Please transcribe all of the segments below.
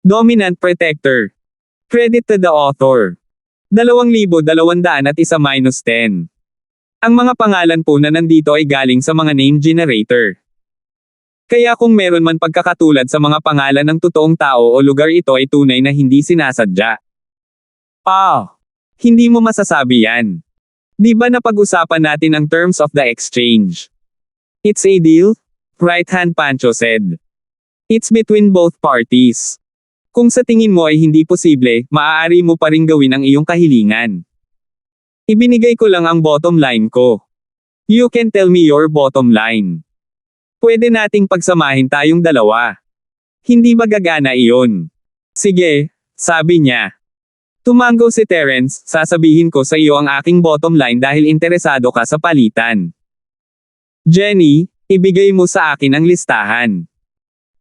Dominant Protector. Credit to the author. 2,201-10. Ang mga pangalan po na nandito ay galing sa mga name generator. Kaya kung meron man pagkakatulad sa mga pangalan ng totoong tao o lugar, ito ay tunay na hindi sinasadya. Hindi mo masasabi yan. Di ba napag-usapan natin ang terms of the exchange? It's a deal? Right-hand Pancho said. It's between both parties. Kung sa tingin mo ay hindi posible, maaari mo pa ring gawin ang iyong kahilingan. Ibinigay ko lang ang bottom line ko. You can tell me your bottom line. Pwede nating pagsamahin tayong dalawa. Hindi ba gagana iyon? Sige, sabi niya. Tumango si Terence, sasabihin ko sa iyo ang aking bottom line dahil interesado ka sa palitan. Jenny, ibigay mo sa akin ang listahan.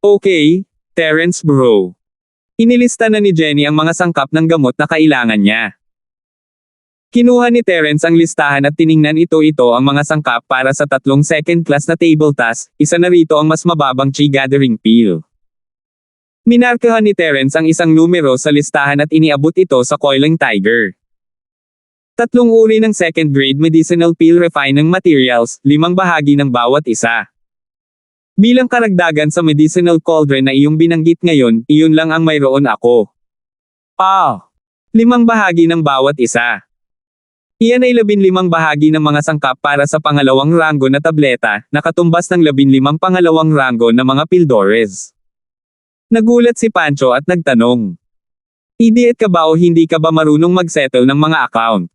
Okay, Terence bro. Inilista na ni Jenny ang mga sangkap ng gamot na kailangan niya. Kinuha ni Terence ang listahan at tiningnan ito ang mga sangkap para sa 3 second class na table task, isa na rito ang mas mababang chi gathering pill. Minarkahan ni Terence ang isang numero sa listahan at iniabot ito sa Coiling Tiger. 3 uri ng second grade medicinal pill refining materials, 5 bahagi ng bawat isa. Bilang karagdagan sa medicinal cauldron na iyong binanggit ngayon, iyon lang ang mayroon ako. 5 bahagi ng bawat isa. Iyan ay 15 bahagi ng mga sangkap para sa pangalawang ranggo na tableta, nakatumbas ng 15 pangalawang ranggo na mga pildores. Nagulat si Pancho at nagtanong. Idiot ka ba o hindi ka ba marunong mag-settle ng mga account?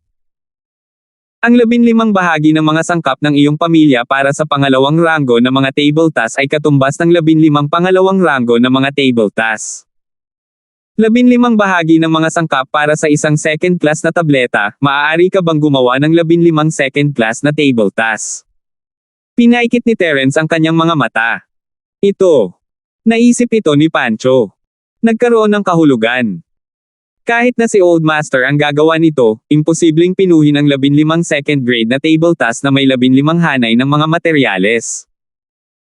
Ang 15 bahagi ng mga sangkap ng iyong pamilya para sa pangalawang ranggo na mga table task ay katumbas ng 15 pangalawang ranggo na mga table task. 15 bahagi ng mga sangkap para sa isang second class na tableta, maaari ka bang gumawa ng 15 second class na table task? Pinaikit ni Terence ang kanyang mga mata. Ito. Naisip ito ni Pancho. Nagkaroon ng kahulugan. Kahit na si Old Master ang gagawa nito, imposibleng pinuhin ang 15 second grade na table task na may 15 hanay ng mga materyales.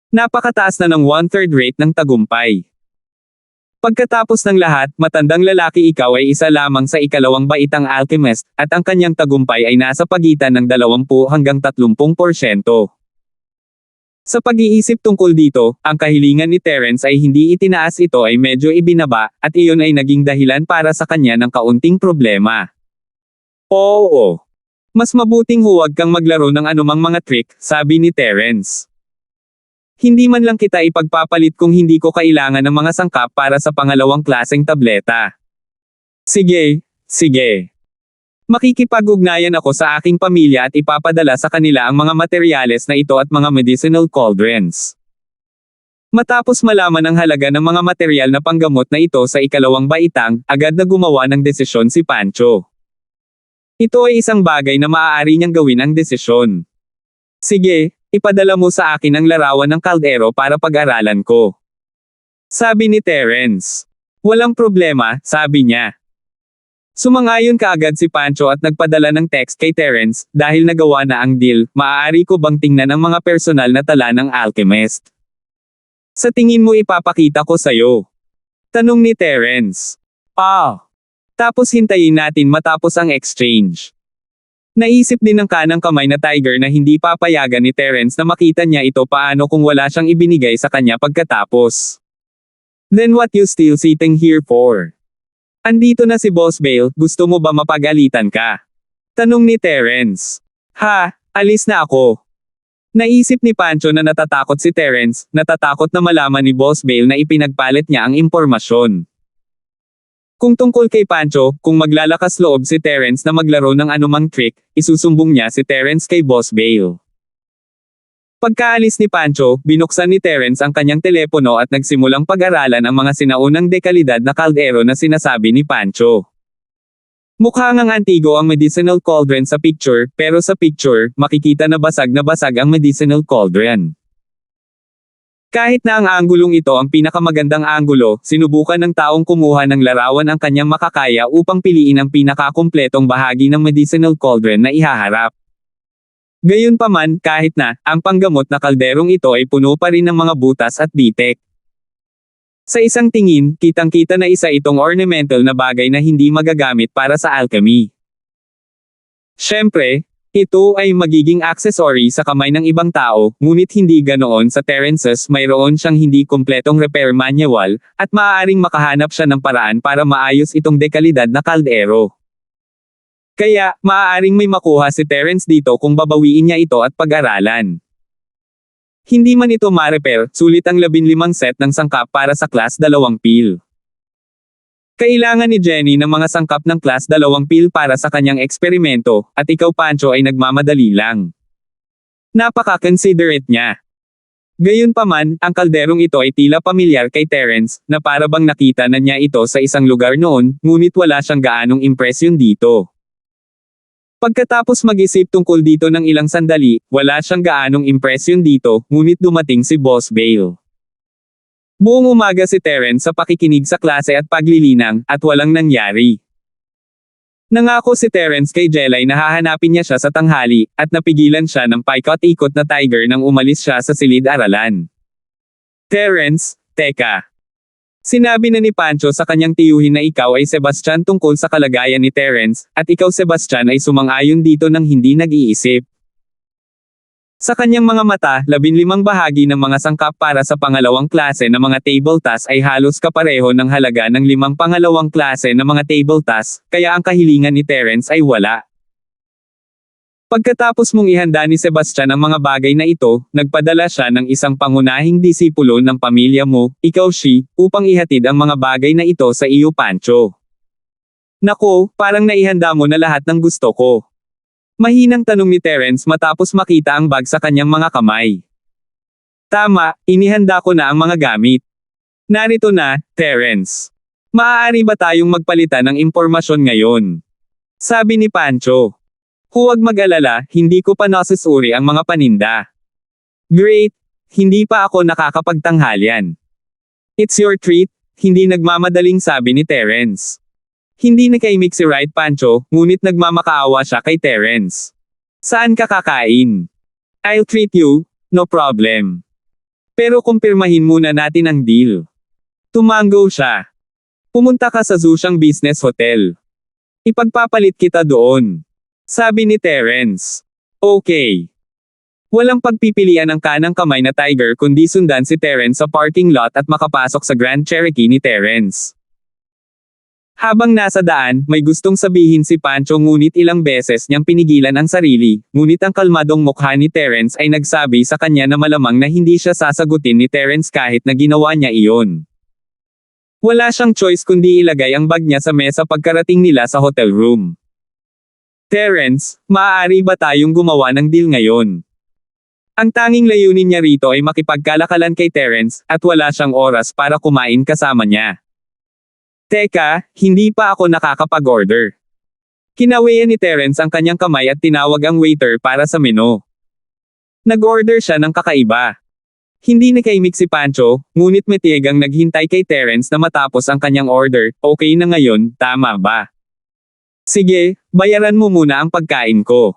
Napakataas na ng 1/3 rate ng tagumpay. Pagkatapos ng lahat, matandang lalaki, ikaw ay isa lamang sa ikalawang baitang alchemist, at ang kanyang tagumpay ay nasa pagitan ng 20 hanggang 30%. Sa pag-iisip tungkol dito, ang kahilingan ni Terence ay hindi itinaas, ito ay medyo ibinaba, at iyon ay naging dahilan para sa kanya ng kaunting problema. Oo. Mas mabuting huwag kang maglaro ng anumang mga trick, sabi ni Terence. Hindi man lang kita ipagpapalit kung hindi ko kailangan ng mga sangkap para sa pangalawang klaseng tableta. Sige. Makikipag-ugnayan ako sa aking pamilya at ipapadala sa kanila ang mga materyales na ito at mga medicinal cauldrons. Matapos malaman ang halaga ng mga materyal na panggamot na ito sa ikalawang baitang, agad na gumawa ng desisyon si Pancho. Ito ay isang bagay na maaari niyang gawin ang desisyon. Sige, ipadala mo sa akin ang larawan ng kaldero para pag-aralan ko. Sabi ni Terence. Walang problema, sabi niya. Sumangayon kaagad si Pancho at nagpadala ng text kay Terence, dahil nagawa na ang deal, maaari ko bang tingnan ang mga personal na tala ng alchemist? Sa tingin mo ipapakita ko sa'yo? Tanong ni Terence. Tapos hintayin natin matapos ang exchange. Naisip din ng kanang kamay na Tiger na hindi papayagan ni Terence na makita niya ito paano kung wala siyang ibinigay sa kanya pagkatapos. Then what you still sitting here for? Andito na si Boss Bale, gusto mo ba mapagalitan ka? Tanong ni Terence. Alis na ako. Naisip ni Pancho na natatakot si Terence, natatakot na malaman ni Boss Bale na ipinagpalit niya ang impormasyon. Kung tungkol kay Pancho, kung maglalakas loob si Terence na maglaro ng anumang trick, isusumbong niya si Terence kay Boss Bale. Pagkaalis ni Pancho, binuksan ni Terence ang kanyang telepono at nagsimulang pag-aralan ang mga sinaunang dekalidad na kaldero na sinasabi ni Pancho. Mukha ngang antigo ang medicinal cauldron sa picture, pero sa picture, makikita na basag ang medicinal cauldron. Kahit na ang anggulong ito ang pinakamagandang anggulo, sinubukan ng taong kumuha ng larawan ang kanyang makakaya upang piliin ang pinakakumpletong bahagi ng medicinal cauldron na ihaharap. Gayunpaman, kahit na, ang panggamot na kalderong ito ay puno pa rin ng mga butas at bitek. Sa isang tingin, kitang-kita na isa itong ornamental na bagay na hindi magagamit para sa alchemy. Siyempre, ito ay magiging accessory sa kamay ng ibang tao, ngunit hindi ganoon sa Terence's. Mayroon siyang hindi kumpletong repair manual, at maaaring makahanap siya ng paraan para maayos itong dekalidad na kaldero. Kaya, maaaring may makuha si Terence dito kung babawiin niya ito at pag-aralan. Hindi man ito ma-repair, sulit ang 15 set ng sangkap para sa class 2 pil. Kailangan ni Jenny ng mga sangkap ng class 2 pil para sa kanyang eksperimento, at ikaw Pancho ay nagmamadali lang. Napaka-considerate niya. Gayunpaman, ang kalderong ito ay tila pamilyar kay Terence, na para bang nakita na niya ito sa isang lugar noon, ngunit wala siyang gaanong impresyon dito. Pagkatapos mag-isip tungkol dito ng ilang sandali, wala siyang gaanong impresyon dito, ngunit dumating si Boss Bale. Buong umaga si Terence sa pakikinig sa klase at paglilinang, at walang nangyari. Nangako si Terence kay Jelay na hahanapin niya siya sa tanghali, at napigilan siya ng paikot-ikot na tiger nang umalis siya sa silid-aralan. Terence, teka. Sinabi na ni Pancho sa kanyang tiyuhin na ikaw ay Sebastian tungkol sa kalagayan ni Terence, at ikaw Sebastian ay sumang-ayon dito nang hindi nag-iisip. Sa kanyang mga mata, 15 bahagi ng mga sangkap para sa pangalawang klase ng mga table tasks ay halos kapareho ng halaga ng 5 pangalawang klase ng mga table tasks, kaya ang kahilingan ni Terence ay wala. Pagkatapos mong ihanda ni Sebastian ang mga bagay na ito, nagpadala siya ng isang pangunahing disipulo ng pamilya mo, ikaw upang ihatid ang mga bagay na ito sa iyo Pancho. Nako, parang naihanda mo na lahat ng gusto ko. Mahinang tanong ni Terence matapos makita ang bag sa kanyang mga kamay. Tama, inihanda ko na ang mga gamit. Narito na, Terence. Maaari ba tayong magpalitan ng impormasyon ngayon? Sabi ni Pancho. Huwag mag-alala, hindi ko pa nasusuri ang mga paninda. Great, hindi pa ako nakakapagtanghalian. It's your treat, hindi nagmamadaling sabi ni Terence. Hindi nakaimik si Right Pancho, ngunit nagmamakaawa siya kay Terence. Saan ka kakain? I'll treat you, no problem. Pero kumpirmahin muna natin ang deal. Tumango siya. Pumunta ka sa Zusyang Business Hotel. Ipagpapalit kita doon. Sabi ni Terence. Okay. Walang pagpipilian ang kanang kamay na tiger kundi sundan si Terence sa parking lot at makapasok sa Grand Cherokee ni Terence. Habang nasa daan, may gustong sabihin si Pancho ngunit ilang beses niyang pinigilan ang sarili, ngunit ang kalmadong mukha ni Terence ay nagsabi sa kanya na malamang na hindi siya sasagutin ni Terence kahit na ginawa niya iyon. Wala siyang choice kundi ilagay ang bag niya sa mesa pagkarating nila sa hotel room. Terence, maaari ba tayong gumawa ng deal ngayon? Ang tanging layunin niya rito ay makipagkalakalan kay Terence, at wala siyang oras para kumain kasama niya. Teka, hindi pa ako nakakapag-order. Kinawayan ni Terence ang kanyang kamay at tinawag ang waiter para sa menu. Nag-order siya ng kakaiba. Hindi nakaimik si Pancho, ngunit matiyagang naghintay kay Terence na matapos ang kanyang order. Okay na ngayon, tama ba? Sige, bayaran mo muna ang pagkain ko.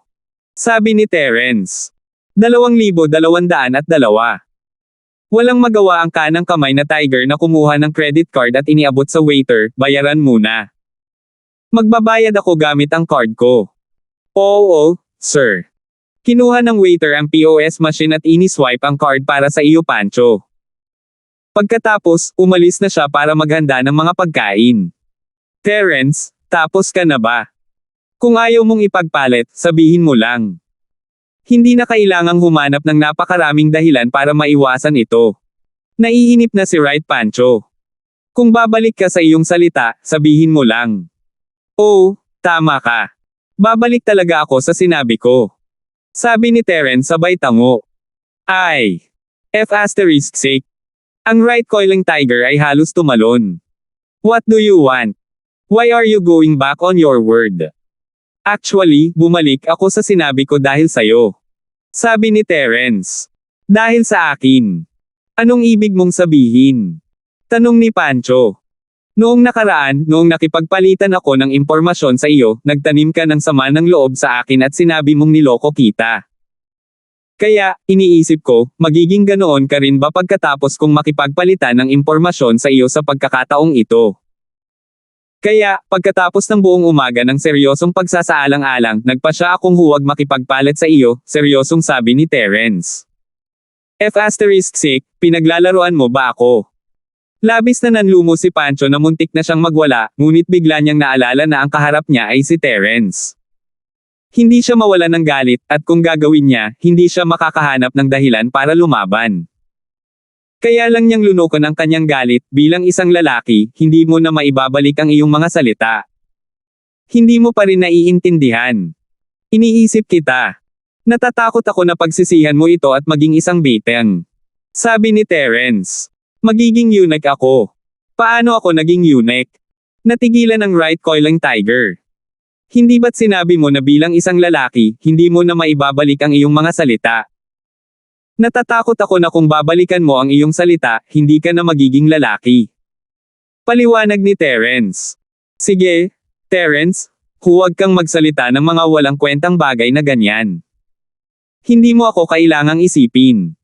Sabi ni Terence. 2,202. Walang magawa ang kanang kamay na tiger na kumuha ng credit card at iniabot sa waiter, bayaran muna. Magbabayad ako gamit ang card ko. Oo, sir. Kinuha ng waiter ang POS machine at ini-swipe ang card para sa iyo Pancho. Pagkatapos, umalis na siya para maghanda ng mga pagkain. Terence, tapos ka na ba? Kung ayaw mong ipagpalit, sabihin mo lang. Hindi na kailangang humanap ng napakaraming dahilan para maiwasan ito. Naiinip na si Right Pancho. Kung babalik ka sa iyong salita, sabihin mo lang. Oh, tama ka. Babalik talaga ako sa sinabi ko. Sabi ni Terence sabay tango. Ay. F***sake. Ang Right Coiling Tiger ay halos tumalon. What do you want? Why are you going back on your word? Actually, bumalik ako sa sinabi ko dahil sayo. Sabi ni Terence. Dahil sa akin. Anong ibig mong sabihin? Tanong ni Pancho. Noong nakaraan, noong nakipagpalitan ako ng impormasyon sa iyo, nagtanim ka ng sama ng loob sa akin at sinabi mong niloko kita. Kaya, iniisip ko, magiging ganoon ka rin ba pagkatapos kong makipagpalitan ng impormasyon sa iyo sa pagkakataong ito? Kaya, pagkatapos ng buong umaga ng seryosong pagsasaalang-alang, nagpasya akong huwag makipagpalit sa iyo, seryosong sabi ni Terence. F***6, pinaglalaroan mo ba ako? Labis na nanlumo si Pancho na muntik na siyang magwala, ngunit bigla niyang naalala na ang kaharap niya ay si Terence. Hindi siya mawala ng galit, at kung gagawin niya, hindi siya makakahanap ng dahilan para lumaban. Kaya lang niyang lunukan ang kanyang galit, bilang isang lalaki, hindi mo na maibabalik ang iyong mga salita. Hindi mo pa rin naiintindihan. Iniisip kita. Natatakot ako na pagsisihan mo ito at maging isang biteng. Sabi ni Terence. Magiging eunuch ako. Paano ako naging eunuch? Natigilan ang right coiling tiger. Hindi ba't sinabi mo na bilang isang lalaki, hindi mo na maibabalik ang iyong mga salita? Natatakot ako na kung babalikan mo ang iyong salita, hindi ka na magiging lalaki. Paliwanag ni Terence. Sige, Terence, huwag kang magsalita ng mga walang kwentang bagay na ganyan. Hindi mo ako kailangang isipin.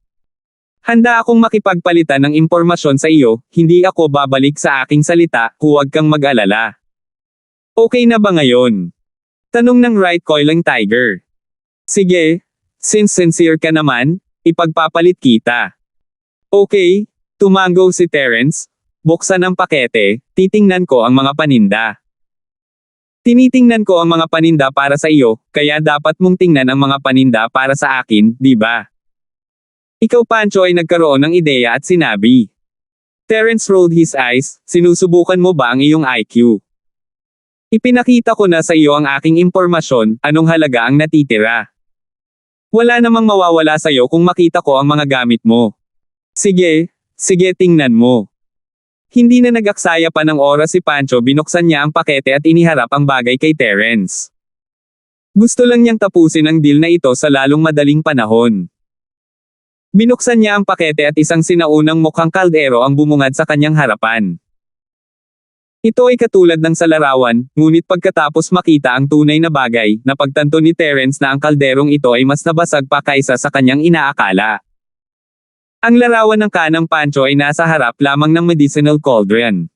Handa akong makipagpalitan ng impormasyon sa iyo, hindi ako babalik sa aking salita, huwag kang mag-alala. Okay na ba ngayon? Tanong ng right coiling tiger. Sige, since sincere ka naman, ipagpapalit kita. Okay, tumango si Terence. Buksan ang pakete, titingnan ko ang mga paninda. Tinitingnan ko ang mga paninda para sa iyo, kaya dapat mong tingnan ang mga paninda para sa akin, di ba? Ikaw Pancho ay nagkaroon ng ideya at sinabi. Terence rolled his eyes, sinusubukan mo ba ang iyong IQ? Ipinakita ko na sa iyo ang aking impormasyon, anong halaga ang natitira? Wala namang mawawala sa iyo kung makita ko ang mga gamit mo. Sige, tingnan mo. Hindi na nag-aksaya pa ng oras si Pancho, binuksan niya ang pakete at iniharap ang bagay kay Terence. Gusto lang niyang tapusin ang deal na ito sa lalong madaling panahon. Binuksan niya ang pakete at isang sinaunang mukhang kaldero ang bumungad sa kanyang harapan. Ito ay katulad ng sa larawan, ngunit pagkatapos makita ang tunay na bagay, napagtanto ni Terence na ang kalderong ito ay mas nabasag pa kaysa sa kanyang inaakala. Ang larawan ng kanang Pancho ay nasa harap lamang ng medicinal cauldron.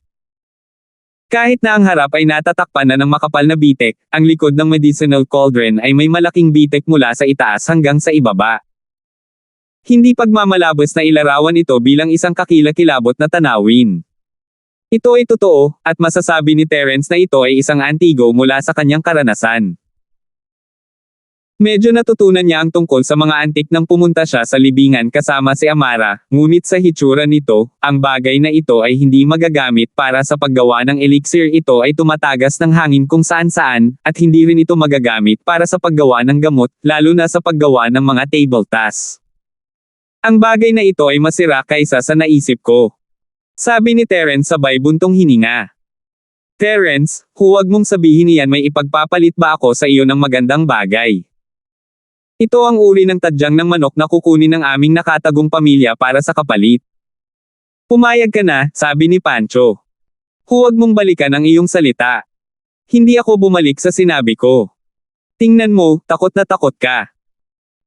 Kahit na ang harap ay natatakpan na ng makapal na bitek, ang likod ng medicinal cauldron ay may malaking bitek mula sa itaas hanggang sa ibaba. Hindi pagmamalabos na ilarawan ito bilang isang kakilakilabot na tanawin. Ito ay totoo, at masasabi ni Terence na ito ay isang antigo mula sa kanyang karanasan. Medyo natutunan niya ang tungkol sa mga antik nang pumunta siya sa libingan kasama si Amara, ngunit sa hitsura nito, ang bagay na ito ay hindi magagamit para sa paggawa ng elixir. Ito ay tumatagas ng hangin kung saan-saan, at hindi rin ito magagamit para sa paggawa ng gamot, lalo na sa paggawa ng mga table tasks. Ang bagay na ito ay masira kaysa sa naisip ko. Sabi ni Terence sabay buntong hininga. Terence, huwag mong sabihin iyan, may ipagpapalit ba ako sa iyo ng magandang bagay? Ito ang uri ng tadyang ng manok na kukunin ng aming nakatagong pamilya para sa kapalit. Pumayag ka na, sabi ni Pancho. Huwag mong balikan ang iyong salita. Hindi ako bumalik sa sinabi ko. Tingnan mo, takot na takot ka.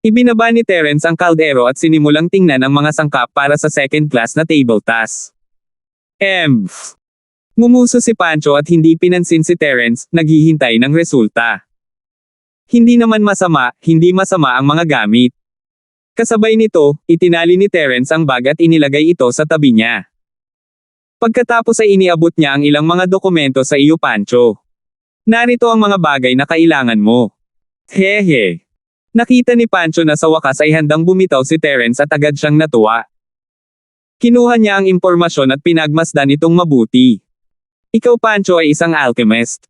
Ibinaba ni Terence ang kaldero at sinimulang tingnan ang mga sangkap para sa second class na table task. Ngumuso si Pancho at hindi pinansin si Terence, naghihintay ng resulta. Hindi naman masama, hindi masama ang mga gamit. Kasabay nito, itinali ni Terence ang bag at inilagay ito sa tabi niya. Pagkatapos ay iniabot niya ang ilang mga dokumento sa iyo Pancho. Narito ang mga bagay na kailangan mo. Hehe. Nakita ni Pancho na sa wakas ay handang bumitaw si Terence at agad siyang natuwa. Kinuha niya ang impormasyon at pinagmasdan itong mabuti. Ikaw Pancho ay isang alchemist.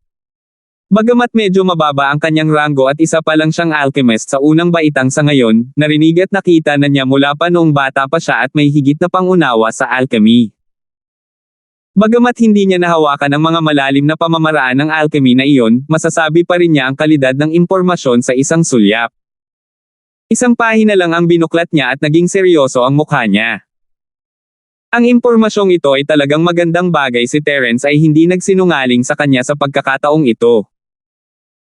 Bagamat medyo mababa ang kanyang ranggo at isa pa lang siyang alchemist sa unang baitang, sa ngayon, narinig at nakita na niya mula pa noong bata pa siya at may higit na pangunawa sa alchemy. Bagamat hindi niya nahawakan ang mga malalim na pamamaraan ng alchemy na iyon, masasabi pa rin niya ang kalidad ng impormasyon sa isang sulyap. Isang pahina lang ang binuklat niya at naging seryoso ang mukha niya. Ang impormasyong ito ay talagang magandang bagay. Si Terence ay hindi nagsinungaling sa kanya sa pagkakataong ito.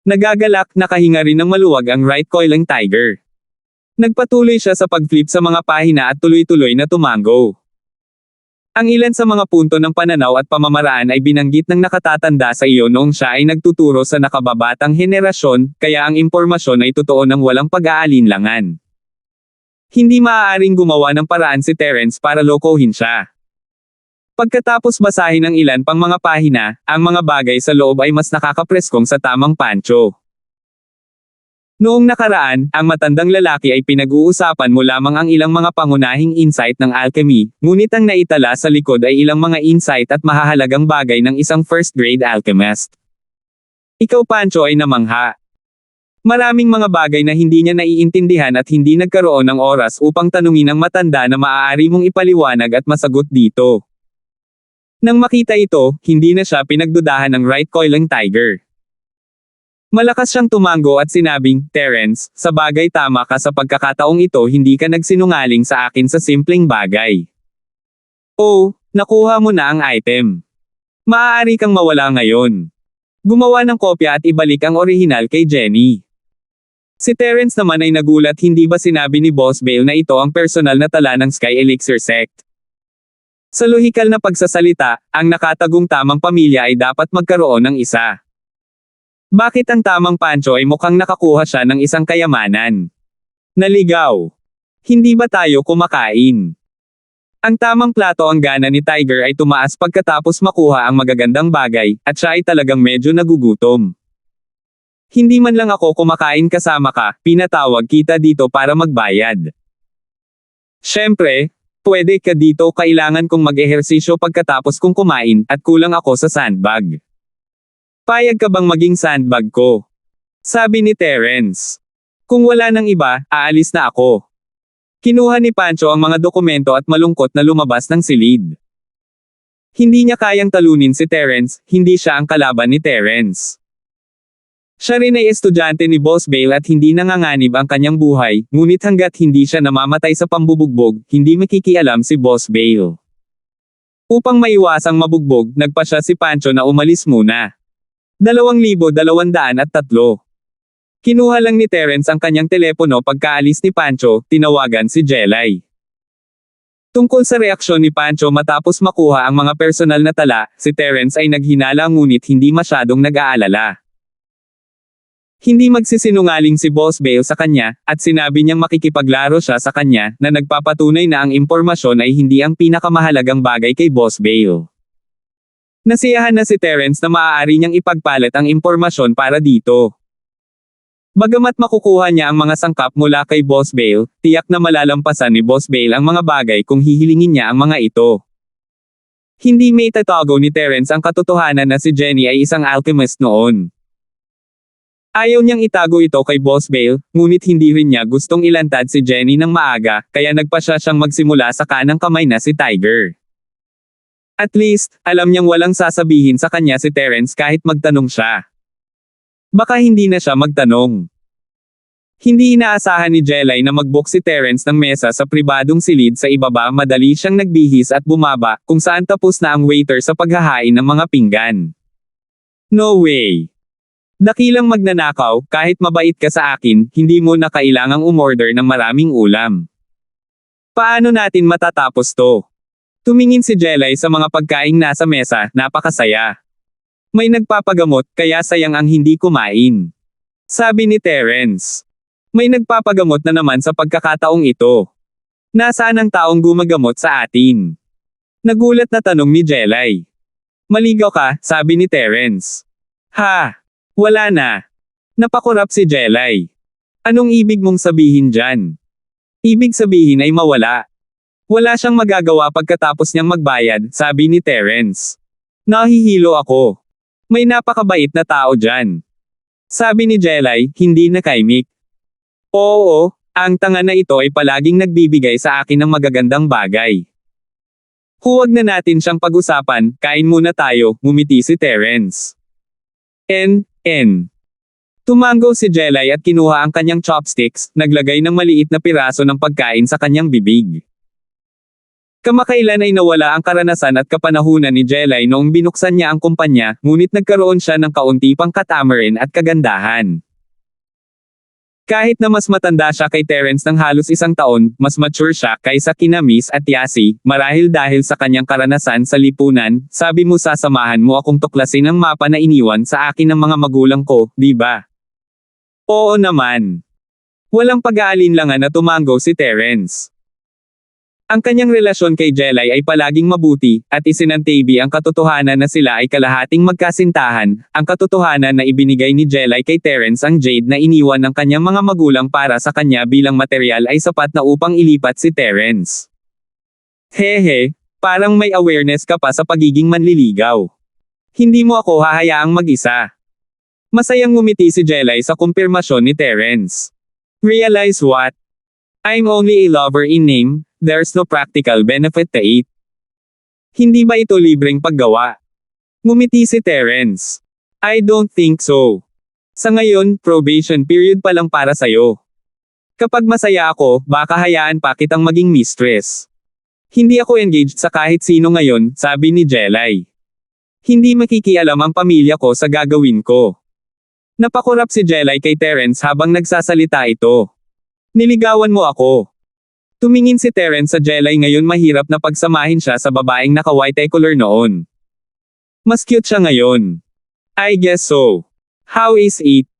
Nagagalak, nakahinga rin ng maluwag ang right coiling tiger. Nagpatuloy siya sa pag-flip sa mga pahina at tuloy-tuloy na tumango. Ang ilan sa mga punto ng pananaw at pamamaraan ay binanggit ng nakatatanda sa iyo noong siya ay nagtuturo sa nakababatang henerasyon, kaya ang impormasyon ay totoo ng walang pag-aalinlangan. Hindi maaaring gumawa ng paraan si Terence para lokohin siya. Pagkatapos basahin ang ilan pang mga pahina, ang mga bagay sa loob ay mas nakakapreskong sa tamang pancho. Noong nakaraan, ang matandang lalaki ay pinag-uusapan mo lamang ang ilang mga pangunahing insight ng alchemy, ngunit ang naitala sa likod ay ilang mga insight at mahahalagang bagay ng isang first-grade alchemist. Ikaw Pancho ay namangha. Maraming mga bagay na hindi niya naiintindihan at hindi nagkaroon ng oras upang tanungin ang matanda na maaari mong ipaliwanag at masagot dito. Nang makita ito, hindi na siya pinagdudahan ng right coiling tiger. Malakas siyang tumango at sinabing, Terence, sa bagay tama ka sa pagkakataong ito hindi ka nagsinungaling sa akin sa simpleng bagay. Oh, nakuha mo na ang item. Maaari kang mawala ngayon. Gumawa ng kopya at ibalik ang orihinal kay Jenny. Si Terence naman ay nagulat, hindi ba sinabi ni Boss Bale na ito ang personal na tala ng Sky Elixir Sect? Sa lohikal na pagsasalita, ang nakatagong tamang pamilya ay dapat magkaroon ng isa. Bakit ang tamang Pancho ay mukhang nakakuha siya ng isang kayamanan? Naligaw. Hindi ba tayo kumakain? Ang tamang plato ang gana ni Tiger ay tumaas pagkatapos makuha ang magagandang bagay, at siya ay talagang medyo nagugutom. Hindi man lang ako kumakain kasama ka, pinatawag kita dito para magbayad. Siyempre, pwede ka dito, kailangan kong mag-ehersisyo pagkatapos kong kumain, at kulang ako sa sandbag. Payag ka bang maging sandbag ko? Sabi ni Terence. Kung wala nang iba, aalis na ako. Kinuha ni Pancho ang mga dokumento at malungkot na lumabas ng silid. Hindi niya kayang talunin si Terence, hindi siya ang kalaban ni Terence. Siya rin ay estudyante ni Boss Bale at hindi nanganganib ang kanyang buhay, ngunit hanggat hindi siya namamatay sa pambubugbog, hindi makikialam si Boss Bale. Upang maiwasang mabugbog, nagpa siya si Pancho na umalis muna. 2,203. Kinuha lang ni Terence ang kanyang telepono pagkaalis ni Pancho, tinawagan si Jelay. Tungkol sa reaksyon ni Pancho matapos makuha ang mga personal na tala, si Terence ay naghinala ngunit hindi masyadong nag-aalala. Hindi magsisinungaling si Boss Bale sa kanya, at sinabi niyang makikipaglaro siya sa kanya, na nagpapatunay na ang impormasyon ay hindi ang pinakamahalagang bagay kay Boss Bale. Nasiyahan na si Terence na maaari niyang ipagpalit ang impormasyon para dito. Bagamat makukuha niya ang mga sangkap mula kay Boss Bale, tiyak na malalampasan ni Boss Bale ang mga bagay kung hihilingin niya ang mga ito. Hindi may tatago ni Terence ang katotohanan na si Jenny ay isang alchemist noon. Ayaw niyang itago ito kay Boss Bale, ngunit hindi rin niya gustong ilantad si Jenny ng maaga, kaya nagpasya siyang magsimula sa kanang kamay na si Tiger. At least, alam niyang walang sasabihin sa kanya si Terence kahit magtanong siya. Baka hindi na siya magtanong. Hindi inaasahan ni Jelay na mag-book si Terence ng mesa sa pribadong silid sa ibaba, madali siyang nagbihis at bumaba, kung saan tapos na ang waiter sa paghahain ng mga pinggan. No way. Dakilang magnanakaw, kahit mabait ka sa akin, hindi mo na kailangang umorder ng maraming ulam. Paano natin matatapos to? Tumingin si Jelay sa mga pagkaing nasa mesa, napakasaya. May nagpapagamot, kaya sayang ang hindi kumain. Sabi ni Terence. May nagpapagamot na naman sa pagkakataong ito. Nasaan ang taong gumagamot sa atin? Nagulat na tanong ni Jelay. Maligaw ka, sabi ni Terence. Ha! Wala na. Napakurap si Jelay. Anong ibig mong sabihin dyan? Ibig sabihin ay mawala. Wala siyang magagawa pagkatapos niyang magbayad, sabi ni Terence. Nahihilo ako. May napakabait na tao dyan. Sabi ni Jelay, hindi nakaimik. Oo, ang tanga na ito ay palaging nagbibigay sa akin ng magagandang bagay. Huwag na natin siyang pag-usapan, kain muna tayo, ngumiti si Terence. Tumango si Jelay at kinuha ang kanyang chopsticks, naglagay ng maliit na piraso ng pagkain sa kanyang bibig. Kamakailan ay nawala ang karanasan at kapanahunan ni Jelay noong binuksan niya ang kumpanya, ngunit nagkaroon siya ng kaunti pang katamarin at kagandahan. Kahit na mas matanda siya kay Terence ng halos 1 taon, mas mature siya kaysa kina Miss at Yasi, marahil dahil sa kanyang karanasan sa lipunan, sabi mo sasamahan mo akong tuklasin ang mapa na iniwan sa akin ng mga magulang ko, di ba? Oo naman. Walang pag-aalinlangan na tumango si Terence. Ang kanyang relasyon kay Jelay ay palaging mabuti, at isinantabi ang katotohanan na sila ay kalahating magkasintahan, ang katotohanan na ibinigay ni Jelay kay Terence ang jade na iniwan ng kanyang mga magulang para sa kanya bilang material ay sapat na upang ilipat si Terence. Hehe, parang may awareness ka pa sa pagiging manliligaw. Hindi mo ako hahayaang mag-isa. Masayang ngumiti si Jelay sa kumpirmasyon ni Terence. Realize what? I'm only a lover in name, there's no practical benefit to it. Hindi ba ito libreng paggawa? Ngumiti si Terence. I don't think so. Sa ngayon, probation period pa lang para sa'yo. Kapag masaya ako, baka hayaan pa kitang maging mistress. Hindi ako engaged sa kahit sino ngayon, sabi ni Jelay. Hindi makikialam ang pamilya ko sa gagawin ko. Napakurap si Jelay kay Terence habang nagsasalita ito. Niligawan mo ako. Tumingin si Terence sa Jelay ngayon mahirap na pagsamahin siya sa babaeng naka-white color noon. Mas cute siya ngayon. I guess so. How is it?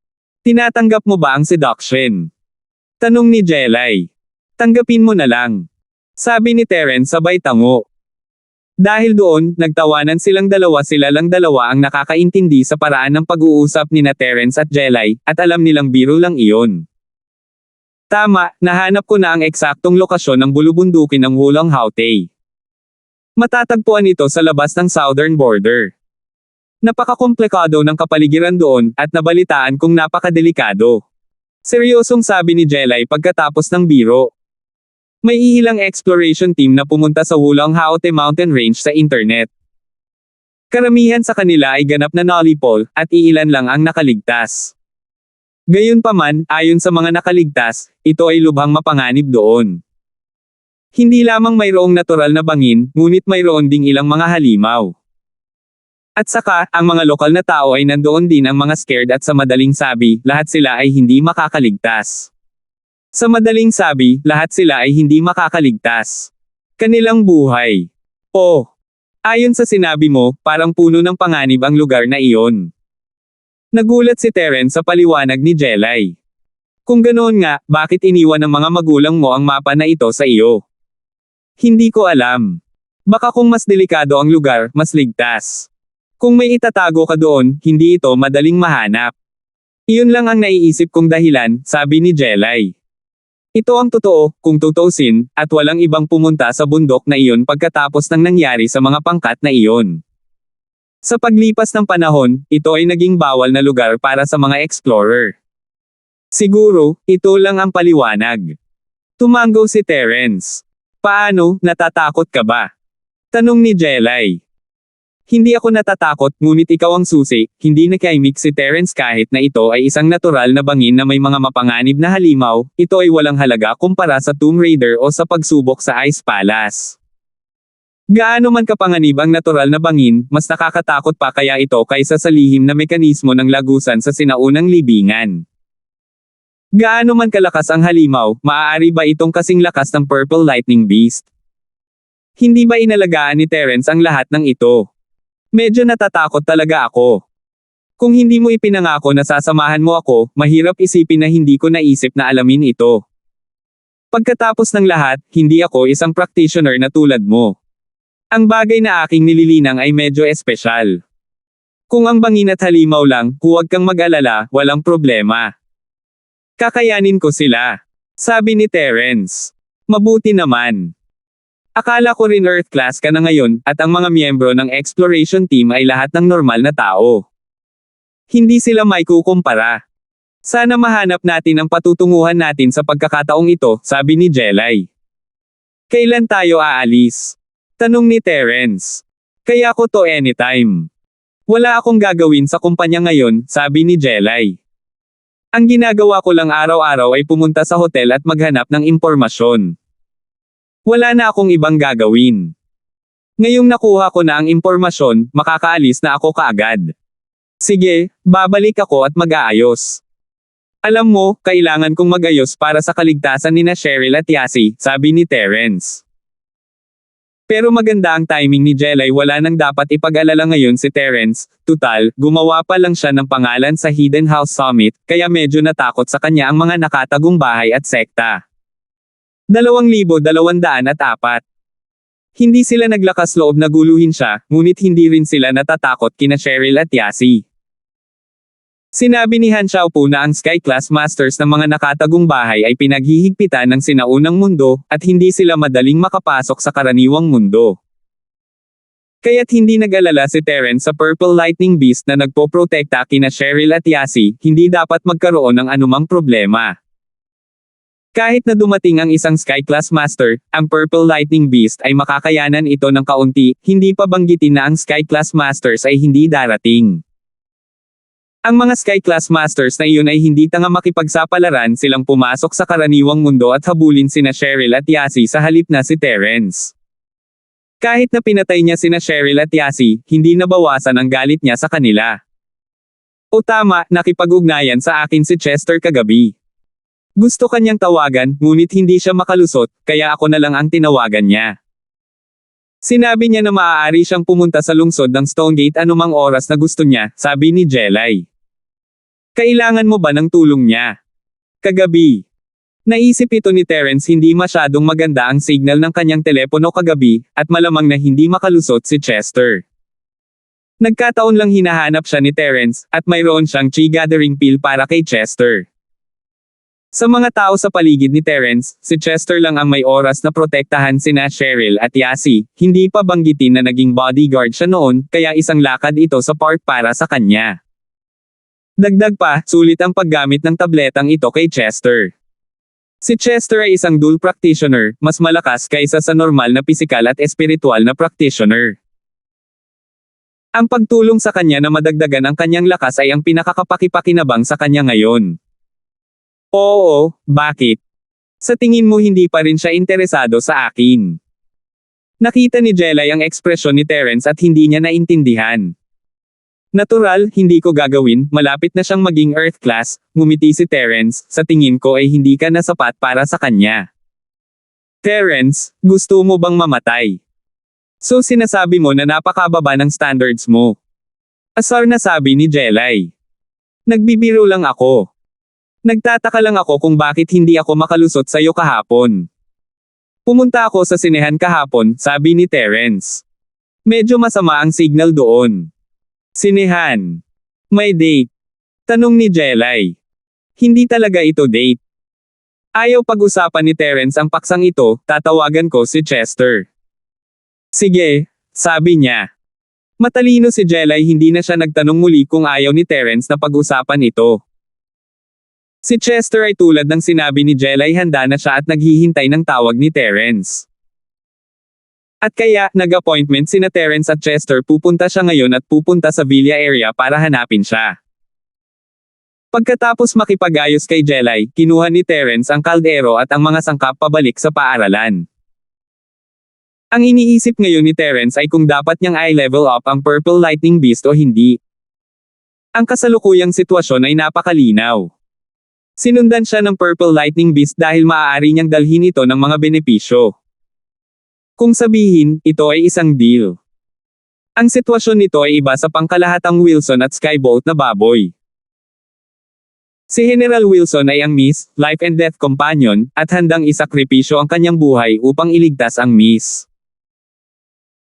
Tinatanggap mo ba ang seduction? Tanong ni Jelay. Tanggapin mo na lang. Sabi ni Terence sabay tango. Dahil doon, nagtawanan silang dalawa sila lang dalawa ang nakakaintindi sa paraan ng pag-uusap ni na Terence at Jelay, at alam nilang biro lang iyon. Tama, nahanap ko na ang eksaktong lokasyon ng bulubundukin ng Wulang Haute. Matatagpuan ito sa labas ng southern border. Napakakomplikado ng kapaligiran doon, at nabalitaan kong napakadelikado. Seryosong sabi ni Jelay pagkatapos ng biro. May ilang exploration team na pumunta sa Wulang Haute Mountain Range sa internet. Karamihan sa kanila ay ganap na nolipol, at iilan lang ang nakaligtas. Gayunpaman, ayon sa mga nakaligtas, ito ay lubhang mapanganib doon. Hindi lamang mayroong natural na bangin, ngunit mayroon ding ilang mga halimaw. At saka, ang mga lokal na tao ay nandoon din ang mga scared at sa madaling sabi, lahat sila ay hindi makakaligtas. Sa madaling sabi, lahat sila ay hindi makakaligtas. Kanilang buhay. Oh! Ayon sa sinabi mo, parang puno ng panganib ang lugar na iyon. Nagulat si Terence sa paliwanag ni Jelay. Kung ganoon nga, bakit iniwan ng mga magulang mo ang mapa na ito sa iyo? Hindi ko alam. Baka kung mas delikado ang lugar, mas ligtas. Kung may itatago ka doon, hindi ito madaling mahanap. Iyon lang ang naiisip kong dahilan, sabi ni Jelay. Ito ang totoo, kung tutuusin, at walang ibang pumunta sa bundok na iyon pagkatapos ng nangyari sa mga pangkat na iyon. Sa paglipas ng panahon, ito ay naging bawal na lugar para sa mga explorer. Siguro, ito lang ang paliwanag. Tumango si Terence. Paano, natatakot ka ba? Tanong ni Jelay. Hindi ako natatakot, ngunit ikaw ang susi, hindi nakaimik si Terence kahit na ito ay isang natural na bangin na may mga mapanganib na halimaw, ito ay walang halaga kumpara sa Tomb Raider o sa pagsubok sa Ice Palace. Gaano man kapanganib ang natural na bangin, mas nakakatakot pa kaya ito kaysa sa lihim na mekanismo ng lagusan sa sinaunang libingan. Gaano man kalakas ang halimaw, maaari ba itong kasing lakas ng Purple Lightning Beast? Hindi ba inalagaan ni Terence ang lahat ng ito? Medyo natatakot talaga ako. Kung hindi mo ipinangako na sasamahan mo ako, mahirap isipin na hindi ko naisip na alamin ito. Pagkatapos ng lahat, hindi ako isang practitioner na tulad mo. Ang bagay na aking nililinang ay medyo espesyal. Kung ang bangin at halimaw lang, huwag kang mag-alala, walang problema. Kakayanin ko sila. Sabi ni Terence. Mabuti naman. Akala ko rin Earth class ka na ngayon, at ang mga miyembro ng exploration team ay lahat ng normal na tao. Hindi sila may kukumpara. Sana mahanap natin ang patutunguhan natin sa pagkakataong ito, sabi ni Jelay. Kailan tayo aalis? Tanong ni Terence. Kaya ko to anytime. Wala akong gagawin sa kumpanya ngayon, sabi ni Jelay. Ang ginagawa ko lang araw-araw ay pumunta sa hotel at maghanap ng impormasyon. Wala na akong ibang gagawin. Ngayong nakuha ko na ang impormasyon, makakaalis na ako kaagad. Sige, babalik ako at mag-aayos. Alam mo, kailangan kong mag-ayos para sa kaligtasan nina Cheryl at Yasi, sabi ni Terence. Pero maganda ang timing ni Jelay, wala nang dapat ipag-alala ngayon si Terence, tutal, gumawa pa lang siya ng pangalan sa Hidden House Summit, kaya medyo natakot sa kanya ang mga nakatagong bahay at sekta. 2,204. Hindi sila naglakas loob na guluhin siya, ngunit hindi rin sila natatakot kina Cheryl at Yasi. Sinabi ni Han Xiaopu na ang Sky Class Masters ng mga nakatagong bahay ay pinaghihigpitan ng sinaunang mundo, at hindi sila madaling makapasok sa karaniwang mundo. Kaya't hindi nag-alala si Terence sa Purple Lightning Beast na nagpoprotekta kina Cheryl at Yasi, hindi dapat magkaroon ng anumang problema. Kahit na dumating ang isang Sky Class Master, ang Purple Lightning Beast ay makakayanan ito ng kaunti, hindi pa banggitin na ang Sky Class Masters ay hindi darating. Ang mga Sky Class Masters na iyon ay hindi tanga makipagsapalaran, silang pumasok sa karaniwang mundo at habulin sina Cheryl at Yasi sa halip na si Terence. Kahit na pinatay niya sina Cheryl at Yasi, hindi nabawasan ang galit niya sa kanila. O tama, nakipag-ugnayan sa akin si Chester kagabi. Gusto kanyang tawagan, ngunit hindi siya makalusot, kaya ako na lang ang tinawagan niya. Sinabi niya na maaari siyang pumunta sa lungsod ng Stonegate anumang oras na gusto niya, sabi ni Jelay. Kailangan mo ba ng tulong niya? Kagabi. Naisip ito ni Terence, hindi masyadong maganda ang signal ng kanyang telepono kagabi, at malamang na hindi makalusot si Chester. Nagkataon lang hinahanap siya ni Terence, at mayroon siyang chi gathering pill para kay Chester. Sa mga tao sa paligid ni Terence, si Chester lang ang may oras na protektahan sina Cheryl at Yasi, hindi pa banggitin na naging bodyguard siya noon, kaya isang lakad ito sa park para sa kanya. Dagdag pa, sulit ang paggamit ng tabletang ito kay Chester. Si Chester ay isang dual practitioner, mas malakas kaysa sa normal na pisikal at espiritual na practitioner. Ang pagtulong sa kanya na madagdagan ang kanyang lakas ay ang pinakakapakipakinabang sa kanya ngayon. Oo, bakit? Sa tingin mo hindi pa rin siya interesado sa akin? Nakita ni Jelay ang ekspresyon ni Terence at hindi niya naintindihan. Natural, hindi ko gagawin, malapit na siyang maging Earth Class, ngumiti si Terence, sa tingin ko ay hindi ka na sapat para sa kanya. Terence, gusto mo bang mamatay? So sinasabi mo na napakababa ng standards mo. Asar na sabi ni Jelay. Nagbibiro lang ako. Nagtataka lang ako kung bakit hindi ako makalusot sa'yo kahapon. Pumunta ako sa sinehan kahapon, sabi ni Terence. Medyo masama ang signal doon. Sinehan. May date. Tanong ni Jelay. Hindi talaga ito date. Ayaw pag-usapan ni Terence ang paksang ito, tatawagan ko si Chester. Sige, sabi niya. Matalino si Jelay, hindi na siya nagtanong muli kung ayaw ni Terence na pag-usapan ito. Si Chester ay tulad ng sinabi ni Jelay, handa na siya at naghihintay ng tawag ni Terence. At kaya, nag-appointment sina Terence at Chester, pupunta siya ngayon at pupunta sa Villa area para hanapin siya. Pagkatapos makipag-ayos kay Jelay, kinuha ni Terence ang kaldero at ang mga sangkap pabalik sa paaralan. Ang iniisip ngayon ni Terence ay kung dapat niyang i-level up ang Purple Lightning Beast o hindi. Ang kasalukuyang sitwasyon ay napakalinaw. Sinundan siya ng Purple Lightning Beast dahil maaari niyang dalhin ito ng mga benepisyo. Kung sabihin, ito ay isang deal. Ang sitwasyon nito ay iba sa pangkalahatang Wilson at Skybolt na baboy. Si General Wilson ay ang Miss, Life and Death Companion, at handang isakripisyo ang kanyang buhay upang iligtas ang Miss.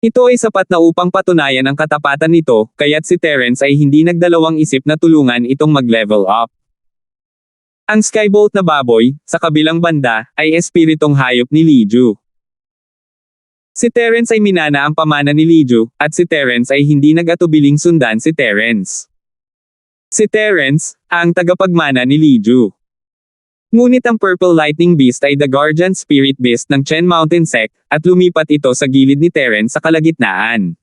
Ito ay sapat na upang patunayan ang katapatan nito, kaya't si Terence ay hindi nagdalawang isip na tulungan itong mag-level up. Ang Skybolt na baboy, sa kabilang banda, ay espiritong hayop ni Liju. Si Terence ay minana ang pamana ni Liju, at si Terence ay hindi nag-atubiling sundan si Terence. Si Terence, ang tagapagmana ni Liju. Ngunit ang Purple Lightning Beast ay the Guardian Spirit Beast ng Chen Mountain Sect, at lumipat ito sa gilid ni Terence sa kalagitnaan.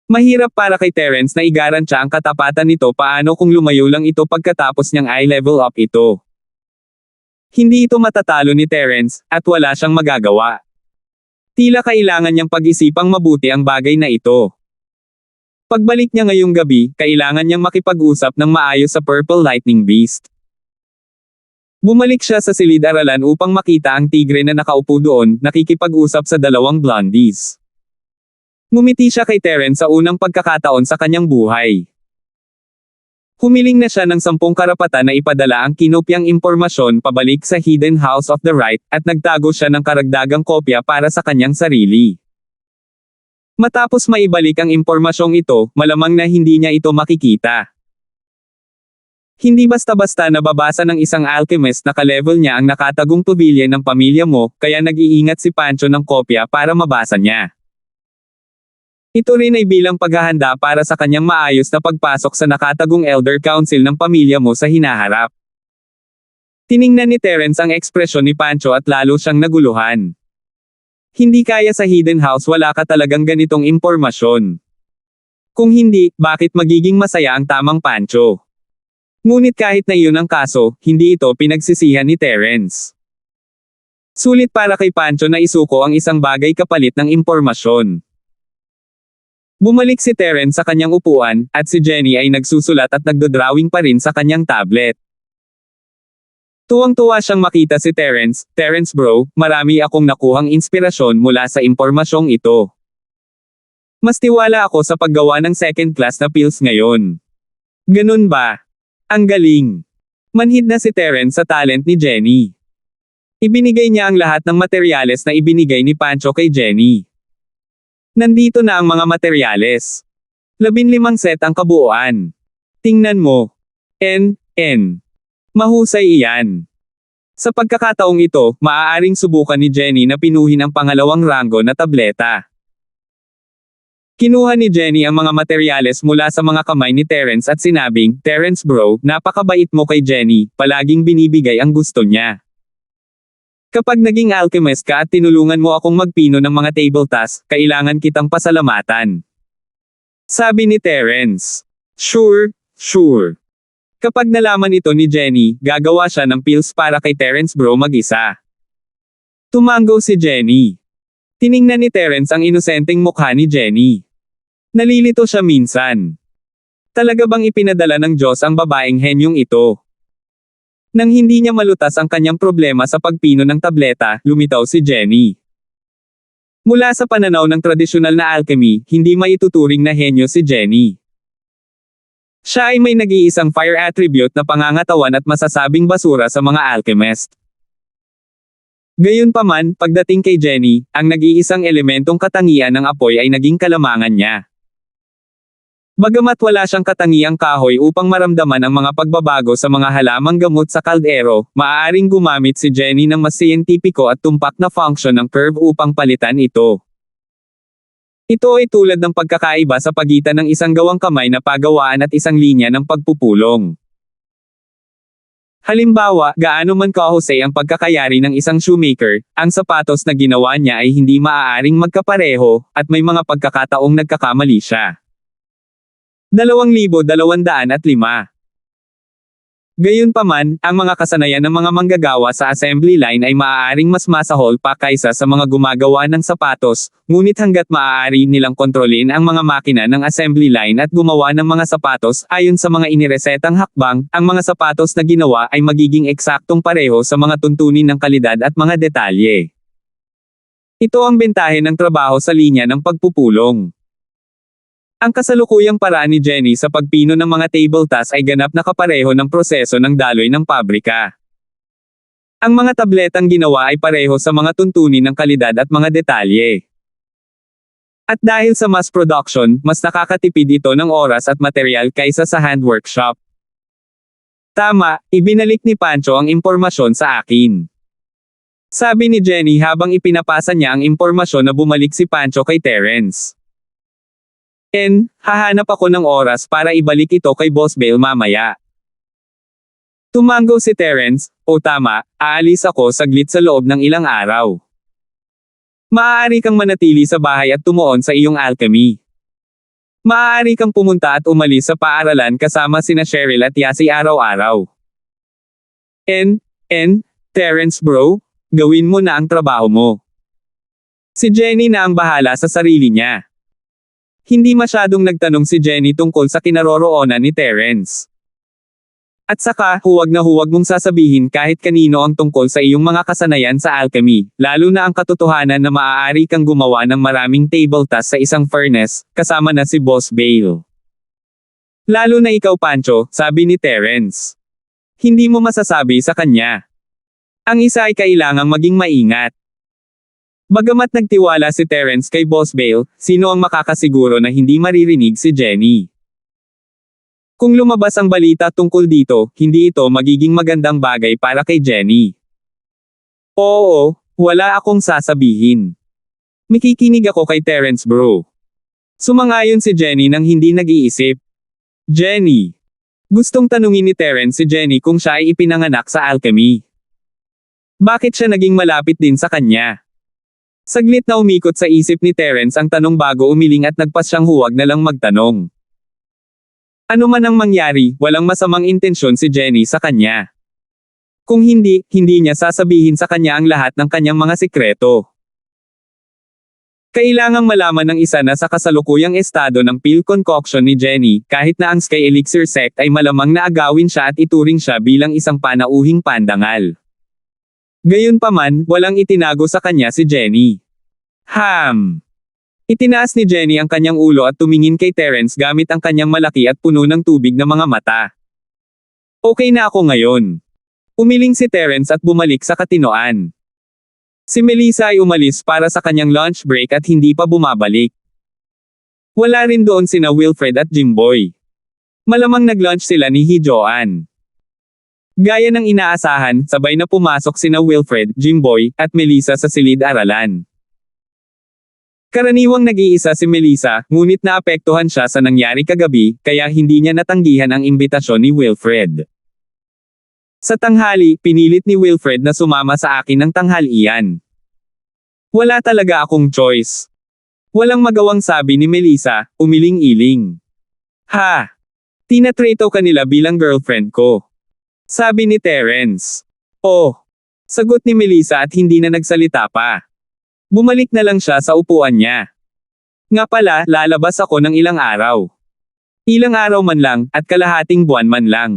Mahirap para kay Terence na igarantya ang katapatan nito, paano kung lumayo lang ito pagkatapos niyang i-level up ito. Hindi ito matatalo ni Terence, at wala siyang magagawa. Tila kailangan niyang pag-isipang mabuti ang bagay na ito. Pagbalik niya ngayong gabi, kailangan niyang makipag-usap ng maayos sa Purple Lightning Beast. Bumalik siya sa silid-aralan upang makita ang tigre na nakaupo doon, nakikipag-usap sa dalawang blondies. Ngumiti siya kay Terence sa unang pagkakataon sa kanyang buhay. Humiling na siya ng 10 karapatan na ipadala ang kinopyang impormasyon pabalik sa Hidden House of the Right, at nagtago siya ng karagdagang kopya para sa kanyang sarili. Matapos maibalik ang impormasyong ito, malamang na hindi niya ito makikita. Hindi basta-basta nababasa ng isang alchemist na ka-level niya ang nakatagong pavilion ng pamilya mo, kaya nag-iingat si Pancho ng kopya para mabasa niya. Ito rin ay bilang paghahanda para sa kanyang maayos na pagpasok sa nakatagong Elder Council ng pamilya mo sa hinaharap. Tiningnan ni Terence ang ekspresyon ni Pancho at lalo siyang naguluhan. Hindi kaya sa Hidden House, wala ka talagang ganitong impormasyon. Kung hindi, bakit magiging masaya ang tamang Pancho? Ngunit kahit na iyon ang kaso, hindi ito pinagsisihan ni Terence. Sulit para kay Pancho na isuko ang isang bagay kapalit ng impormasyon. Bumalik si Terence sa kanyang upuan, at si Jenny ay nagsusulat at nagdodrawing pa rin sa kanyang tablet. Tuwang-tuwa siyang makita si Terence. Terence bro, marami akong nakuhang inspirasyon mula sa impormasyong ito. Mas tiwala ako sa paggawa ng second class na pills ngayon. Ganun ba? Ang galing. Manhid na si Terence sa talent ni Jenny. Ibinigay niya ang lahat ng materyales na ibinigay ni Pancho kay Jenny. Nandito na ang mga materyales. 15 set ang kabuuan. Tingnan mo. N. Mahusay iyan. Sa pagkakataong ito, maaaring subukan ni Jenny na pinuhin ang pangalawang ranggo na tableta. Kinuha ni Jenny ang mga materyales mula sa mga kamay ni Terence at sinabing, Terence bro, napakabait mo kay Jenny, palaging binibigay ang gusto niya. Kapag naging alchemist ka at tinulungan mo akong magpino ng mga table tasks, kailangan kitang pasalamatan. Sabi ni Terence. Sure. Kapag nalaman ito ni Jenny, gagawa siya ng pills para kay Terence bro mag-isa. Tumango si Jenny. Tiningnan ni Terence ang inosenteng mukha ni Jenny. Nalilito siya minsan. Talaga bang ipinadala ng Diyos ang babaeng henyong ito? Nang hindi niya malutas ang kanyang problema sa pagpino ng tableta, lumitaw si Jenny. Mula sa pananaw ng tradisyonal na alchemy, hindi maituturing na henyo si Jenny. Siya ay may nag-iisang fire attribute na pangangatawan at masasabing basura sa mga alchemist. Gayunpaman, pagdating kay Jenny, ang nag-iisang elementong katangian ng apoy ay naging kalamangan niya. Bagamat wala siyang katangiang kahoy upang maramdaman ang mga pagbabago sa mga halamang gamot sa kaldero, maaaring gumamit si Jenny ng mas siyentipiko at tumpak na function ng curve upang palitan ito. Ito ay tulad ng pagkakaiba sa pagitan ng isang gawang kamay na pagawaan at isang linya ng pagpupulong. Halimbawa, gaano man kahusay ang pagkakayari ng isang shoemaker, ang sapatos na ginawa niya ay hindi maaaring magkapareho, at may mga pagkakataong nagkakamali siya. 2,205. Gayunpaman, ang mga kasanayan ng mga manggagawa sa assembly line ay maaaring mas masahol pa kaysa sa mga gumagawa ng sapatos, ngunit hanggat maaari nilang kontrolin ang mga makina ng assembly line at gumawa ng mga sapatos ayon sa mga iniresetang hakbang, ang mga sapatos na ginawa ay magiging eksaktong pareho sa mga tuntunin ng kalidad at mga detalye. Ito ang bentahe ng trabaho sa linya ng pagpupulong. Ang kasalukuyang paraan ni Jenny sa pagpino ng mga table tasks ay ganap na kapareho ng proseso ng daloy ng pabrika. Ang mga tabletang ginawa ay pareho sa mga tuntunin ng kalidad at mga detalye. At dahil sa mass production, mas nakakatipid ito ng oras at material kaysa sa hand workshop. Tama, ibinalik ni Pancho ang impormasyon sa akin. Sabi ni Jenny habang ipinapasa niya ang impormasyon na bumalik si Pancho kay Terence. Hahanap ako ng oras para ibalik ito kay Boss Bale mamaya. Tumango si Terence, o tama, aalis ako saglit sa loob ng ilang araw. Maaari kang manatili sa bahay at tumuon sa iyong alchemy. Maaari kang pumunta at umalis sa paaralan kasama sina Cheryl at Yasi araw-araw. Terence bro, gawin mo na ang trabaho mo. Si Jenny na ang bahala sa sarili niya. Hindi masyadong nagtanong si Jenny tungkol sa kinaroroonan ni Terence. At saka, huwag na huwag mong sasabihin kahit kanino ang tungkol sa iyong mga kasanayan sa alchemy, lalo na ang katotohanan na maaari kang gumawa ng maraming table tasks sa isang furnace, kasama na si Boss Bale. Lalo na ikaw Pancho, sabi ni Terence. Hindi mo masasabi sa kanya. Ang isa ay kailangang maging maingat. Bagamat nagtiwala si Terence kay Boss Bale, sino ang makakasiguro na hindi maririnig si Jenny? Kung lumabas ang balita tungkol dito, hindi ito magiging magandang bagay para kay Jenny. Oo, wala akong sasabihin. Makikinig ako kay Terence bro. Sumangayon si Jenny nang hindi nag-iisip. Jenny. Gustong tanungin ni Terence si Jenny kung siya ay ipinanganak sa alchemy. Bakit siya naging malapit din sa kanya? Saglit na umikot sa isip ni Terence ang tanong bago umiling at nagpas siyang huwag na lang magtanong. Ano man ang mangyari, walang masamang intensyon si Jenny sa kanya. Kung hindi, hindi niya sasabihin sa kanya ang lahat ng kanyang mga sikreto. Kailangang malaman ng isa na sa kasalukuyang estado ng pill concoction ni Jenny, kahit na ang Sky Elixir sect ay malamang na agawin siya at ituring siya bilang isang panauhing pandangal. Gayunpaman, walang itinago sa kanya si Jenny. Itinaas ni Jenny ang kanyang ulo at tumingin kay Terence gamit ang kanyang malaki at puno ng tubig na mga mata. Okay na ako ngayon. Umiling si Terence at bumalik sa katinoan. Si Melissa ay umalis para sa kanyang lunch break at hindi pa bumabalik. Wala rin doon sina Wilfred at Jimboy. Malamang nag-lunch sila ni Joanne. Gaya ng inaasahan, sabay na pumasok sina Wilfred, Jimboy, at Melissa sa silid-aralan. Karaniwang nag-iisa si Melissa, ngunit naapektuhan siya sa nangyari kagabi, kaya hindi niya natanggihan ang imbitasyon ni Wilfred. Sa tanghali, pinilit ni Wilfred na sumama sa akin ng tanghalian. Wala talaga akong choice. Walang magawang sabi ni Melissa, umiling-iling. Tinatrato ka nila bilang girlfriend ko. Sabi ni Terence. Oh. Sagot ni Melissa at hindi na nagsalita pa. Bumalik na lang siya sa upuan niya. Nga pala, lalabas ako ng ilang araw. Ilang araw man lang, at kalahating buwan man lang.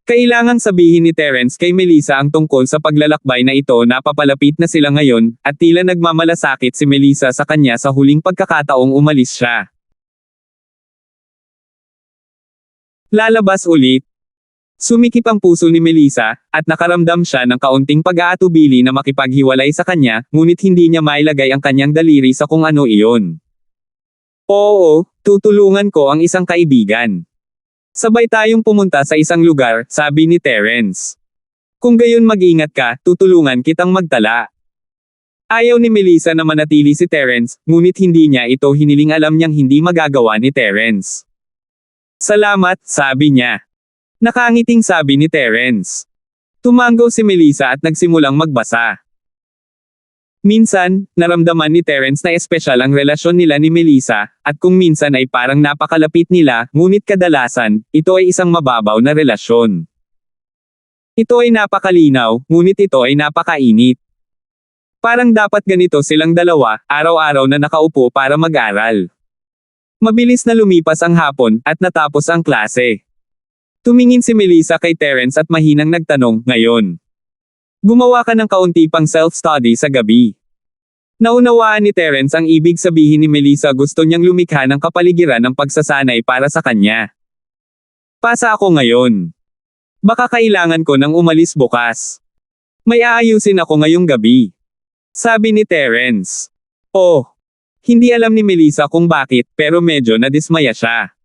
Kailangang sabihin ni Terence kay Melissa ang tungkol sa paglalakbay na ito na papalapit na sila ngayon, at tila nagmamalasakit si Melissa sa kanya sa huling pagkakataong umalis siya. Lalabas ulit. Sumikip ang puso ni Melissa, at nakaramdam siya ng kaunting pag-aatubili na makipaghiwalay sa kanya, ngunit hindi niya mailagay ang kanyang daliri sa kung ano iyon. Oo, tutulungan ko ang isang kaibigan. Sabay tayong pumunta sa isang lugar, sabi ni Terence. Kung gayon mag-ingat ka, tutulungan kitang magtala. Ayaw ni Melissa na manatili si Terence, ngunit hindi niya ito hiniling, alam niyang hindi magagawa ni Terence. Salamat, sabi niya. Nakangiting sabi ni Terence. Tumango si Melissa at nagsimulang magbasa. Minsan, naramdaman ni Terence na espesyal ang relasyon nila ni Melissa, at kung minsan ay parang napakalapit nila, ngunit kadalasan, ito ay isang mababaw na relasyon. Ito ay napakalinaw, ngunit ito ay napakainit. Parang dapat ganito silang dalawa, araw-araw na nakaupo para mag-aral. Mabilis na lumipas ang hapon, at natapos ang klase. Tumingin si Melissa kay Terence at mahinang nagtanong, ngayon. Gumawa ka ng kaunti pang self-study sa gabi. Naunawaan ni Terence ang ibig sabihin ni Melissa, gusto niyang lumikha ng kapaligiran ng pagsasanay para sa kanya. Pasa ako ngayon. Baka kailangan ko nang umalis bukas. May aayusin ako ngayong gabi. Sabi ni Terence. Oh. Hindi alam ni Melissa kung bakit, pero medyo nadismaya siya.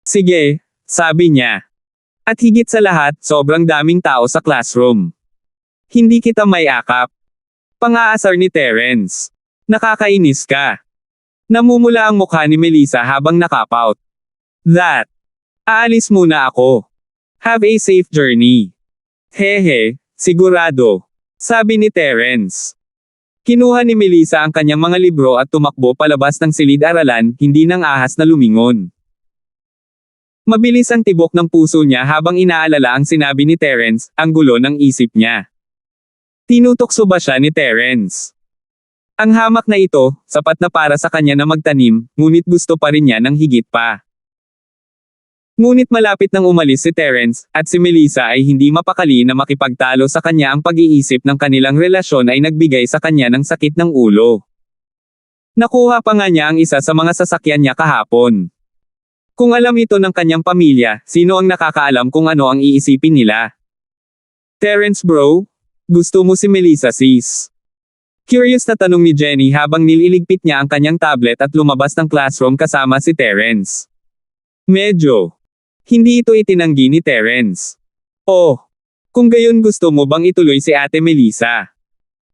Sige, sabi niya. At higit sa lahat, sobrang daming tao sa classroom. Hindi kita may akap. Pang-aasar ni Terence. Nakakainis ka. Namumula ang mukha ni Melissa habang nakapout. That. Aalis muna ako. Have a safe journey. Hehe, sigurado. Sabi ni Terence. Kinuha ni Melissa ang kanyang mga libro at tumakbo palabas ng silid-aralan, hindi nang ahas na lumingon. Mabilis ang tibok ng puso niya habang inaalala ang sinabi ni Terence, ang gulo ng isip niya. Tinutokso ba siya ni Terence? Ang hamak na ito, sapat na para sa kanya na magtanim, ngunit gusto pa rin niya ng higit pa. Ngunit malapit nang umalis si Terence, at si Melissa ay hindi mapakali na makipagtalo sa kanya. Ang pag-iisip ng kanilang relasyon ay nagbigay sa kanya ng sakit ng ulo. Nakuha pa nga niya ang isa sa mga sasakyan niya kahapon. Kung alam ito ng kanyang pamilya, sino ang nakakaalam kung ano ang iisipin nila? Terence bro? Gusto mo si Melissa sis? Curious na tanong ni Jenny habang nililigpit niya ang kanyang tablet at lumabas ng classroom kasama si Terence. Medyo. Hindi ito itinanggi ni Terence. Oh. Kung gayon gusto mo bang ituloy si Ate Melissa?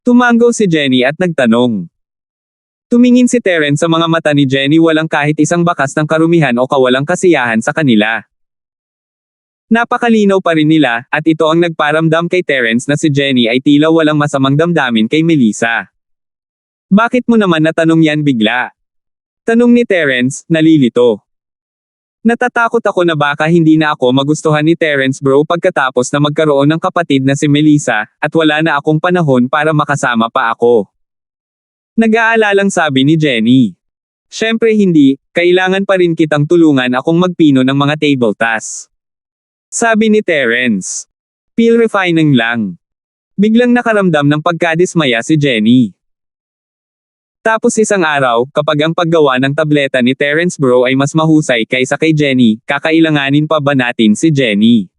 Tumango si Jenny at nagtanong. Tumingin si Terence sa mga mata ni Jenny, walang kahit isang bakas ng karumihan o kawalang kasiyahan sa kanila. Napakalinaw pa rin nila, at ito ang nagparamdam kay Terence na si Jenny ay tila walang masamang damdamin kay Melissa. Bakit mo naman natanong yan bigla? Tanong ni Terence, nalilito. Natatakot ako na baka hindi na ako magustuhan ni Terence bro pagkatapos na magkaroon ng kapatid na si Melissa, at wala na akong panahon para makasama pa ako. Nag-aalalang sabi ni Jenny. Syempre hindi, kailangan pa rin kitang tulungan akong magpino ng mga table tasks. Sabi ni Terence. Feel refining lang. Biglang nakaramdam ng pagkadismaya si Jenny. Tapos isang araw, kapag ang paggawa ng tableta ni Terence bro ay mas mahusay kaysa kay Jenny, kakailanganin pa ba natin si Jenny?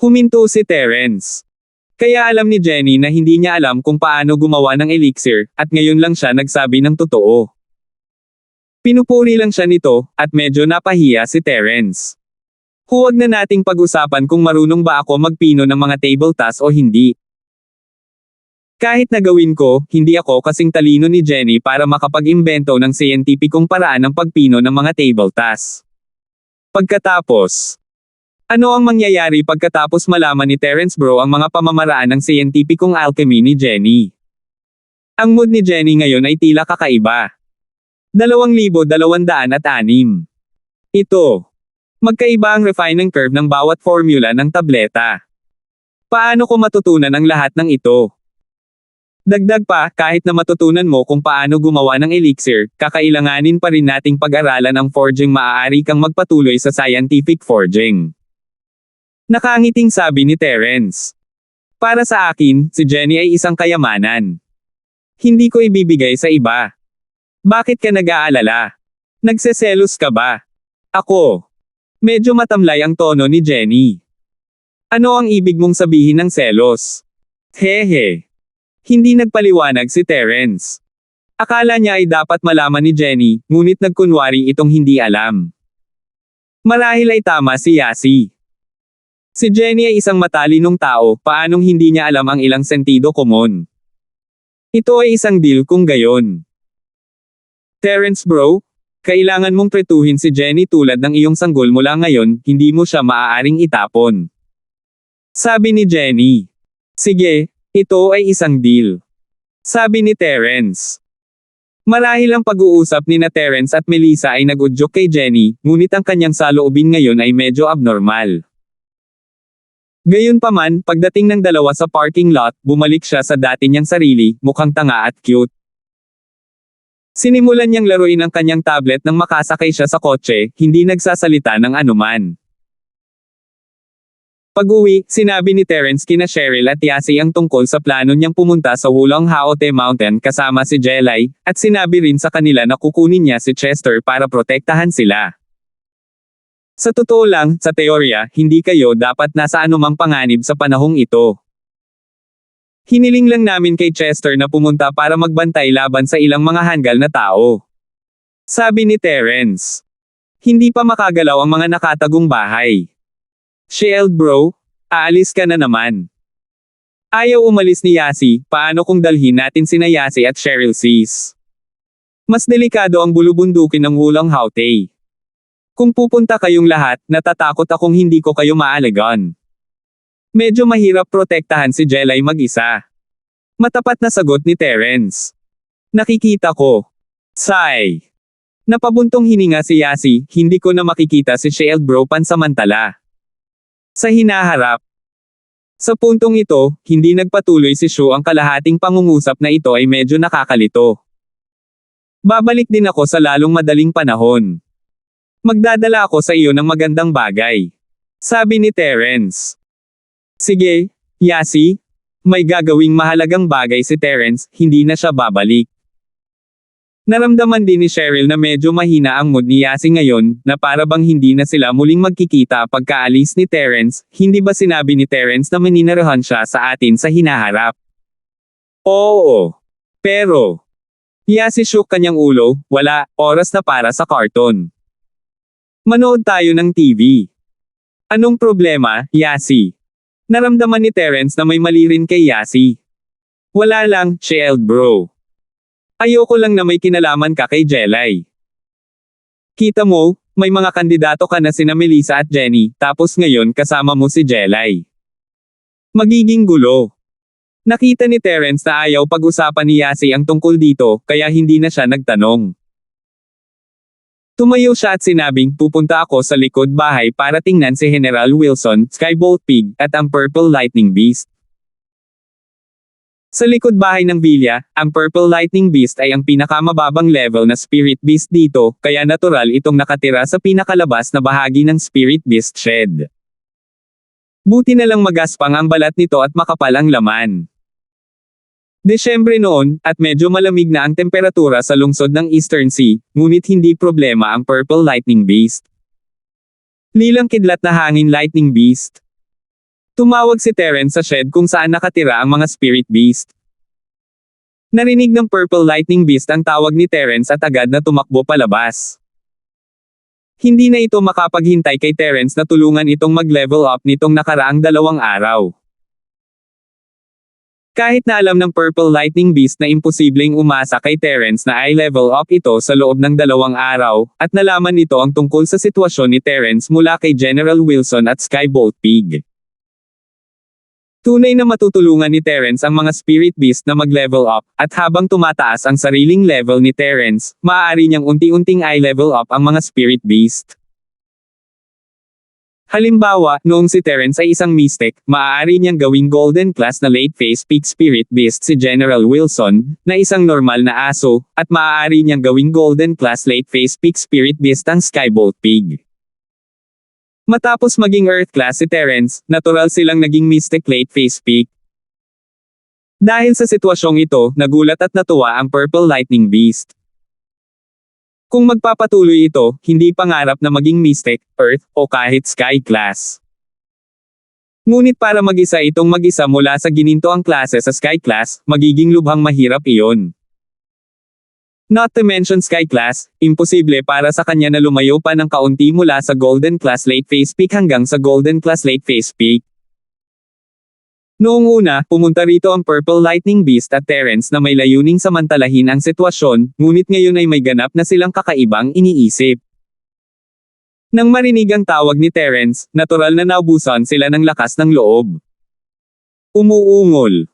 Huminto si Terence. Kaya alam ni Jenny na hindi niya alam kung paano gumawa ng elixir, at ngayon lang siya nagsabi ng totoo. Pinupuri lang siya nito, at medyo napahiya si Terence. Huwag na nating pag-usapan kung marunong ba ako magpino ng mga table tasks o hindi. Kahit nagawin ko, hindi ako kasing talino ni Jenny para makapag-imbento ng siyentipikong paraan ng pagpino ng mga table tasks. Pagkatapos, ano ang mangyayari pagkatapos malaman ni Terence bro ang mga pamamaraan ng siyentipikong alchemy ni Jenny? Ang mood ni Jenny ngayon ay tila kakaiba. 2,206. Ito. Magkaiba ang refining curve ng bawat formula ng tableta. Paano ko matutunan ang lahat ng ito? Dagdag pa, kahit na matutunan mo kung paano gumawa ng elixir, kakailanganin pa rin nating pag-aralan ang forging. Maaari kang magpatuloy sa scientific forging. Nakangiting sabi ni Terence. Para sa akin, si Jenny ay isang kayamanan. Hindi ko ibibigay sa iba. Bakit ka nag-aalala? Nagseselos ka ba? Ako. Medyo matamlay ang tono ni Jenny. Ano ang ibig mong sabihin ng selos? Hehe. Hindi nagpaliwanag si Terence. Akala niya ay dapat malaman ni Jenny, ngunit nagkunwari itong hindi alam. Marahil ay tama si Yasi. Si Jenny ay isang matalinong tao, paanong hindi niya alam ang ilang sentido komon? Ito ay isang deal kung gayon. Terence bro, kailangan mong tretuhin si Jenny tulad ng iyong sanggol mula ngayon, hindi mo siya maaaring itapon. Sabi ni Jenny. Sige, ito ay isang deal. Sabi ni Terence. Marahil ang pag-uusap ni na Terence at Melissa ay nag-udyok kay Jenny, ngunit ang kanyang saloobin ngayon ay medyo abnormal. Gayunpaman, pagdating ng dalawa sa parking lot, bumalik siya sa dati niyang sarili, mukhang tanga at cute. Sinimulan niyang laruin ang kanyang tablet nang makasakay siya sa kotse, hindi nagsasalita ng anuman. Pag-uwi, sinabi ni Terence kina Cheryl at Yasi ang tungkol sa plano niyang pumunta sa Wulong Haote Mountain kasama si Jelay, at sinabi rin sa kanila na kukunin niya si Chester para protektahan sila. Sa totoo lang, sa teorya, hindi kayo dapat nasa anumang panganib sa panahong ito. Hiniling lang namin kay Chester na pumunta para magbantay laban sa ilang mga hanggal na tao. Sabi ni Terence. Hindi pa makagalaw ang mga nakatagong bahay. Shield bro, aalis ka na naman. Ayaw umalis ni Yasi, paano kung dalhin natin sina Yasi at Cheryl sis? Mas delikado ang bulubundukin ng Wulong Haote. Kung pupunta kayong lahat, natatakot akong hindi ko kayo maalagaan. Medyo mahirap protektahan si Jelay mag-isa. Matapat na sagot ni Terence. Nakikita ko. Sigh. Napabuntong hininga si Yasi, hindi ko na makikita si Shield bro pansamantala. Sa hinaharap. Sa puntong ito, hindi nagpatuloy si Shu. Ang kalahating pangungusap na ito ay medyo nakakalito. Babalik din ako sa lalong madaling panahon. Magdadala ako sa iyo ng magandang bagay. Sabi ni Terence. Sige, Yasi. May gagawing mahalagang bagay si Terence, hindi na siya babalik. Naramdaman din ni Cheryl na medyo mahina ang mood ni Yasi ngayon, na para bang hindi na sila muling magkikita pagkaalis ni Terence. Hindi ba sinabi ni Terence na maninirahan siya sa atin sa hinaharap? Oo. Pero, Yasi shook kanyang ulo, wala, oras na para sa karton. Manood tayo ng TV. Anong problema, Yasi? Naramdaman ni Terence na may mali rin kay Yasi. Wala lang, Shield bro. Ayoko lang na may kinalaman ka kay Jelay. Kita mo, may mga kandidato ka na sina Melissa at Jenny, tapos ngayon kasama mo si Jelay. Magiging gulo. Nakita ni Terence na ayaw pag-usapan ni Yasi ang tungkol dito, kaya hindi na siya nagtanong. Tumayo siya at sinabing, pupunta ako sa likod bahay para tingnan si General Wilson, Skybolt Pig, at ang Purple Lightning Beast. Sa likod bahay ng Villa, ang Purple Lightning Beast ay ang pinakamababang level na Spirit Beast dito, kaya natural itong nakatira sa pinakalabas na bahagi ng Spirit Beast Shed. Buti na lang magaspang ang balat nito at makapal ang laman. Desyembre noon, at medyo malamig na ang temperatura sa lungsod ng Eastern Sea, ngunit hindi problema ang Purple Lightning Beast. Lilang kidlat na hangin Lightning Beast. Tumawag si Terence sa shed kung saan nakatira ang mga Spirit Beast. Narinig ng Purple Lightning Beast ang tawag ni Terence at agad na tumakbo palabas. Hindi na ito makapaghintay kay Terence na tulungan itong mag-level up nitong nakaraang 2 araw. Kahit na alam ng Purple Lightning Beast na imposibleng umasa kay Terence na ay level up ito sa loob ng 2 araw, at nalaman nito ang tungkol sa sitwasyon ni Terence mula kay General Wilson at Skybolt Pig. Tunay na matutulungan ni Terence ang mga Spirit Beast na mag-level up, at habang tumataas ang sariling level ni Terence, maaari niyang unti-unting i-level up ang mga Spirit Beast. Halimbawa, noong si Terence ay isang Mystic, maaari niyang gawing Golden Class na Late Phase Peak Spirit Beast si General Wilson, na isang normal na aso, at maaari niyang gawing Golden Class Late Phase Peak Spirit Beast ang Skybolt Pig. Matapos maging Earth Class si Terence, natural silang naging Mystic Late Phase Peak. Dahil sa sitwasyong ito, nagulat at natuwa ang Purple Lightning Beast. Kung magpapatuloy ito, hindi pangarap na maging Mystic, Earth, o kahit Sky Class. Ngunit para mag-isa itong mag-isa mula sa ginintoang klase sa Sky Class, magiging lubhang mahirap iyon. Not to mention Sky Class, imposible para sa kanya na lumayo pa ng kaunti mula sa Golden Class Late Phase Peak hanggang sa Golden Class Late Phase Peak. Noong una, pumunta rito ang Purple Lightning Beast at Terence na may layuning samantalahin ang sitwasyon, ngunit ngayon ay may ganap na silang kakaibang iniisip. Nang marinig ang tawag ni Terence, natural na naubusan sila ng lakas ng loob. Umuungol.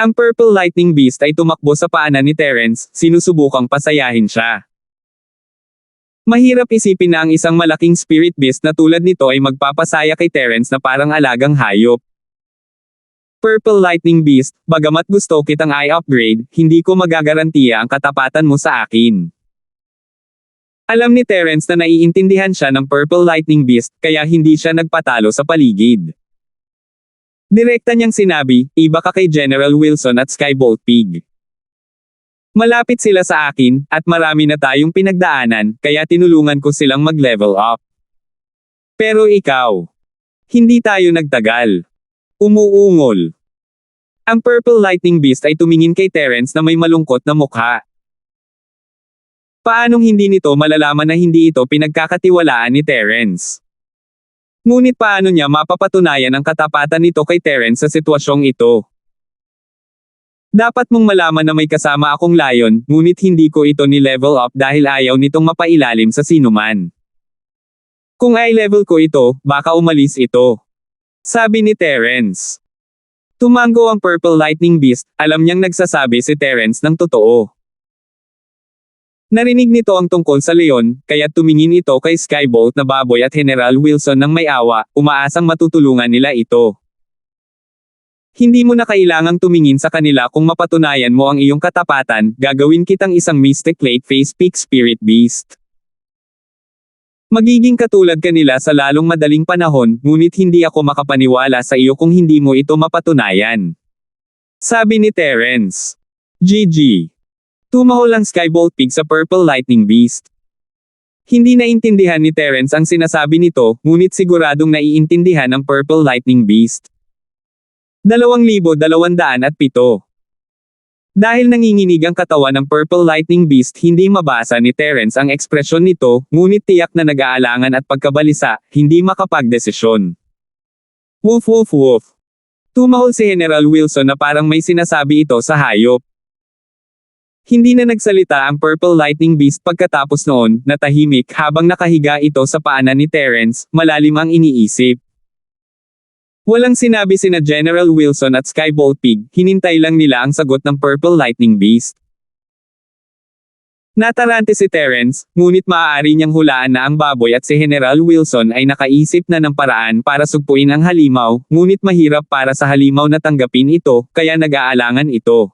Ang Purple Lightning Beast ay tumakbo sa paanan ni Terence, sinusubukang pasayahin siya. Mahirap isipin na ang isang malaking Spirit Beast na tulad nito ay magpapasaya kay Terence na parang alagang hayop. Purple Lightning Beast, bagamat gusto kitang i-upgrade, hindi ko magagarantiya ang katapatan mo sa akin. Alam ni Terence na naiintindihan siya ng Purple Lightning Beast, kaya hindi siya nagpatalo sa paligid. Direkta niyang sinabi, iba ka kay General Wilson at Skybolt Pig. Malapit sila sa akin, at marami na tayong pinagdaanan, kaya tinulungan ko silang mag-level up. Pero ikaw, hindi tayo nagtagal. Umuungol. Ang Purple Lightning Beast ay tumingin kay Terence na may malungkot na mukha. Paanong hindi nito malalaman na hindi ito pinagkakatiwalaan ni Terence? Ngunit paano niya mapapatunayan ang katapatan nito kay Terence sa sitwasyong ito? Dapat mong malaman na may kasama akong Lion, ngunit hindi ko ito ni-level up dahil ayaw nitong mapailalim sa sinuman. Kung i-level ko ito, baka umalis ito. Sabi ni Terence. Tumango ang Purple Lightning Beast, alam niyang nagsasabi si Terence ng totoo. Narinig nito ang tungkol sa leon, kaya tumingin ito kay Skybolt na baboy at General Wilson ng may awa, umaasang matutulungan nila ito. Hindi mo na kailangang tumingin sa kanila kung mapatunayan mo ang iyong katapatan, gagawin kitang isang mystic late-phase peak spirit beast. Magiging katulad kanila sa lalong madaling panahon, ngunit hindi ako makapaniwala sa iyo kung hindi mo ito mapatunayan. Sabi ni Terence. GG. Tumahol ang Skybolt Pig sa Purple Lightning Beast. Hindi naintindihan ni Terence ang sinasabi nito, ngunit siguradong naiintindihan ng Purple Lightning Beast. 2207. Dahil nanginginig ang katawan ng Purple Lightning Beast, hindi mabasa ni Terence ang ekspresyon nito, ngunit tiyak na nag-aalangan at pagkabalisa, hindi makapagdesisyon. Woof woof woof. Tumahol si General Wilson na parang may sinasabi ito sa hayop. Hindi na nagsalita ang Purple Lightning Beast pagkatapos noon, natahimik habang nakahiga ito sa paanan ni Terence, malalim ang iniisip. Walang sinabi sina General Wilson at Skybolt Pig, hinintay lang nila ang sagot ng Purple Lightning Beast. Natarante si Terence, ngunit maaari niyang hulaan na ang baboy at si General Wilson ay nakaisip na ng paraan para sugpuin ang halimaw, ngunit mahirap para sa halimaw na tanggapin ito, kaya nag-aalangan ito.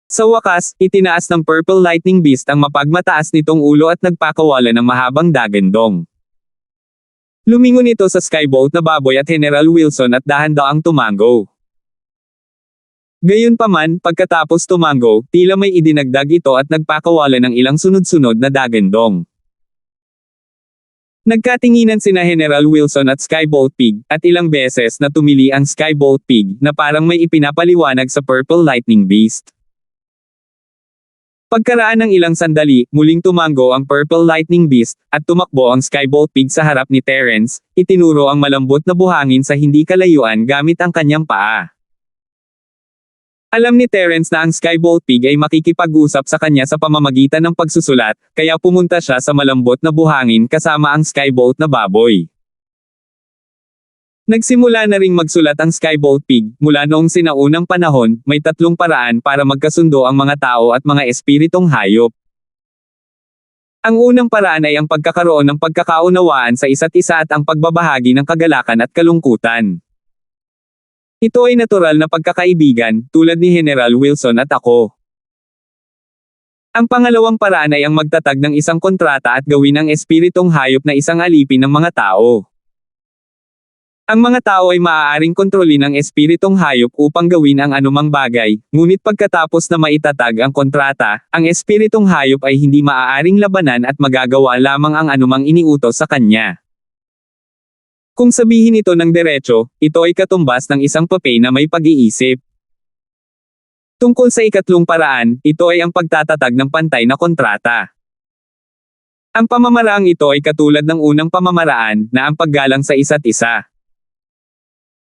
Sa wakas, itinaas ng Purple Lightning Beast ang mapagmataas nitong ulo at nagpakawala ng mahabang dagandong. Lumingon ito sa Skybolt na baboy at General Wilson at dahan-daang tumango. Gayunpaman, pagkatapos tumango, tila may idinagdag ito at nagpakawala ng ilang sunod-sunod na dagandong. Nagkatinginan sina General Wilson at Skybolt Pig, at ilang beses na tumili ang Skybolt Pig, na parang may ipinapaliwanag sa Purple Lightning Beast. Pagkaraan ng ilang sandali, muling tumango ang Purple Lightning Beast, at tumakbo ang Skybolt Pig sa harap ni Terence, itinuro ang malambot na buhangin sa hindi kalayuan gamit ang kanyang paa. Alam ni Terence na ang Skybolt Pig ay makikipag-usap sa kanya sa pamamagitan ng pagsusulat, kaya pumunta siya sa malambot na buhangin kasama ang Skybolt na baboy. Nagsimula na ring magsulat ang Skybolt Pig, mula noong sinaunang panahon, may 3 paraan para magkasundo ang mga tao at mga espiritong hayop. Ang unang paraan ay ang pagkakaroon ng pagkakaunawaan sa isa't isa at ang pagbabahagi ng kagalakan at kalungkutan. Ito ay natural na pagkakaibigan, tulad ni General Wilson at ako. Ang pangalawang paraan ay ang magtatag ng isang kontrata at gawin ang espiritong hayop na isang alipin ng mga tao. Ang mga tao ay maaaring kontrolin ang espiritong hayop upang gawin ang anumang bagay, ngunit pagkatapos na maitatag ang kontrata, ang espiritong hayop ay hindi maaaring labanan at magagawa lamang ang anumang iniutos sa kanya. Kung sabihin ito ng diretso, ito ay katumbas ng isang papel na may pag-iisip. Tungkol sa ikatlong paraan, ito ay ang pagtatatag ng pantay na kontrata. Ang pamamaraang ito ay katulad ng unang pamamaraan, na ang paggalang sa isa't isa.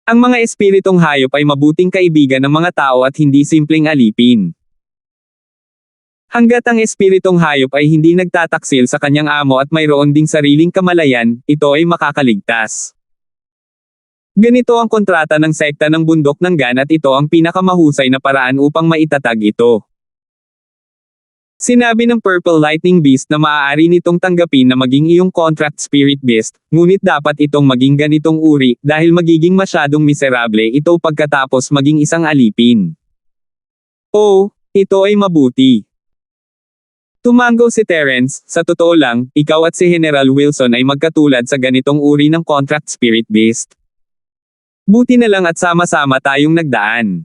Ang mga espiritong hayop ay mabuting kaibigan ng mga tao at hindi simpleng alipin. Hanggat ang espiritong hayop ay hindi nagtataksil sa kanyang amo at mayroon ding sariling kamalayan, ito ay makakaligtas. Ganito ang kontrata ng sekta ng bundok ng Gan at ito ang pinakamahusay na paraan upang maitatag ito. Sinabi ng Purple Lightning Beast na maaari nitong tanggapin na maging iyong contract spirit beast, ngunit dapat itong maging ganitong uri, dahil magiging masyadong miserable ito pagkatapos maging isang alipin. Oh, ito ay mabuti. Tumango si Terence, sa totoo lang, ikaw at si General Wilson ay magkatulad sa ganitong uri ng contract spirit beast. Buti na lang at sama-sama tayong nagdaan.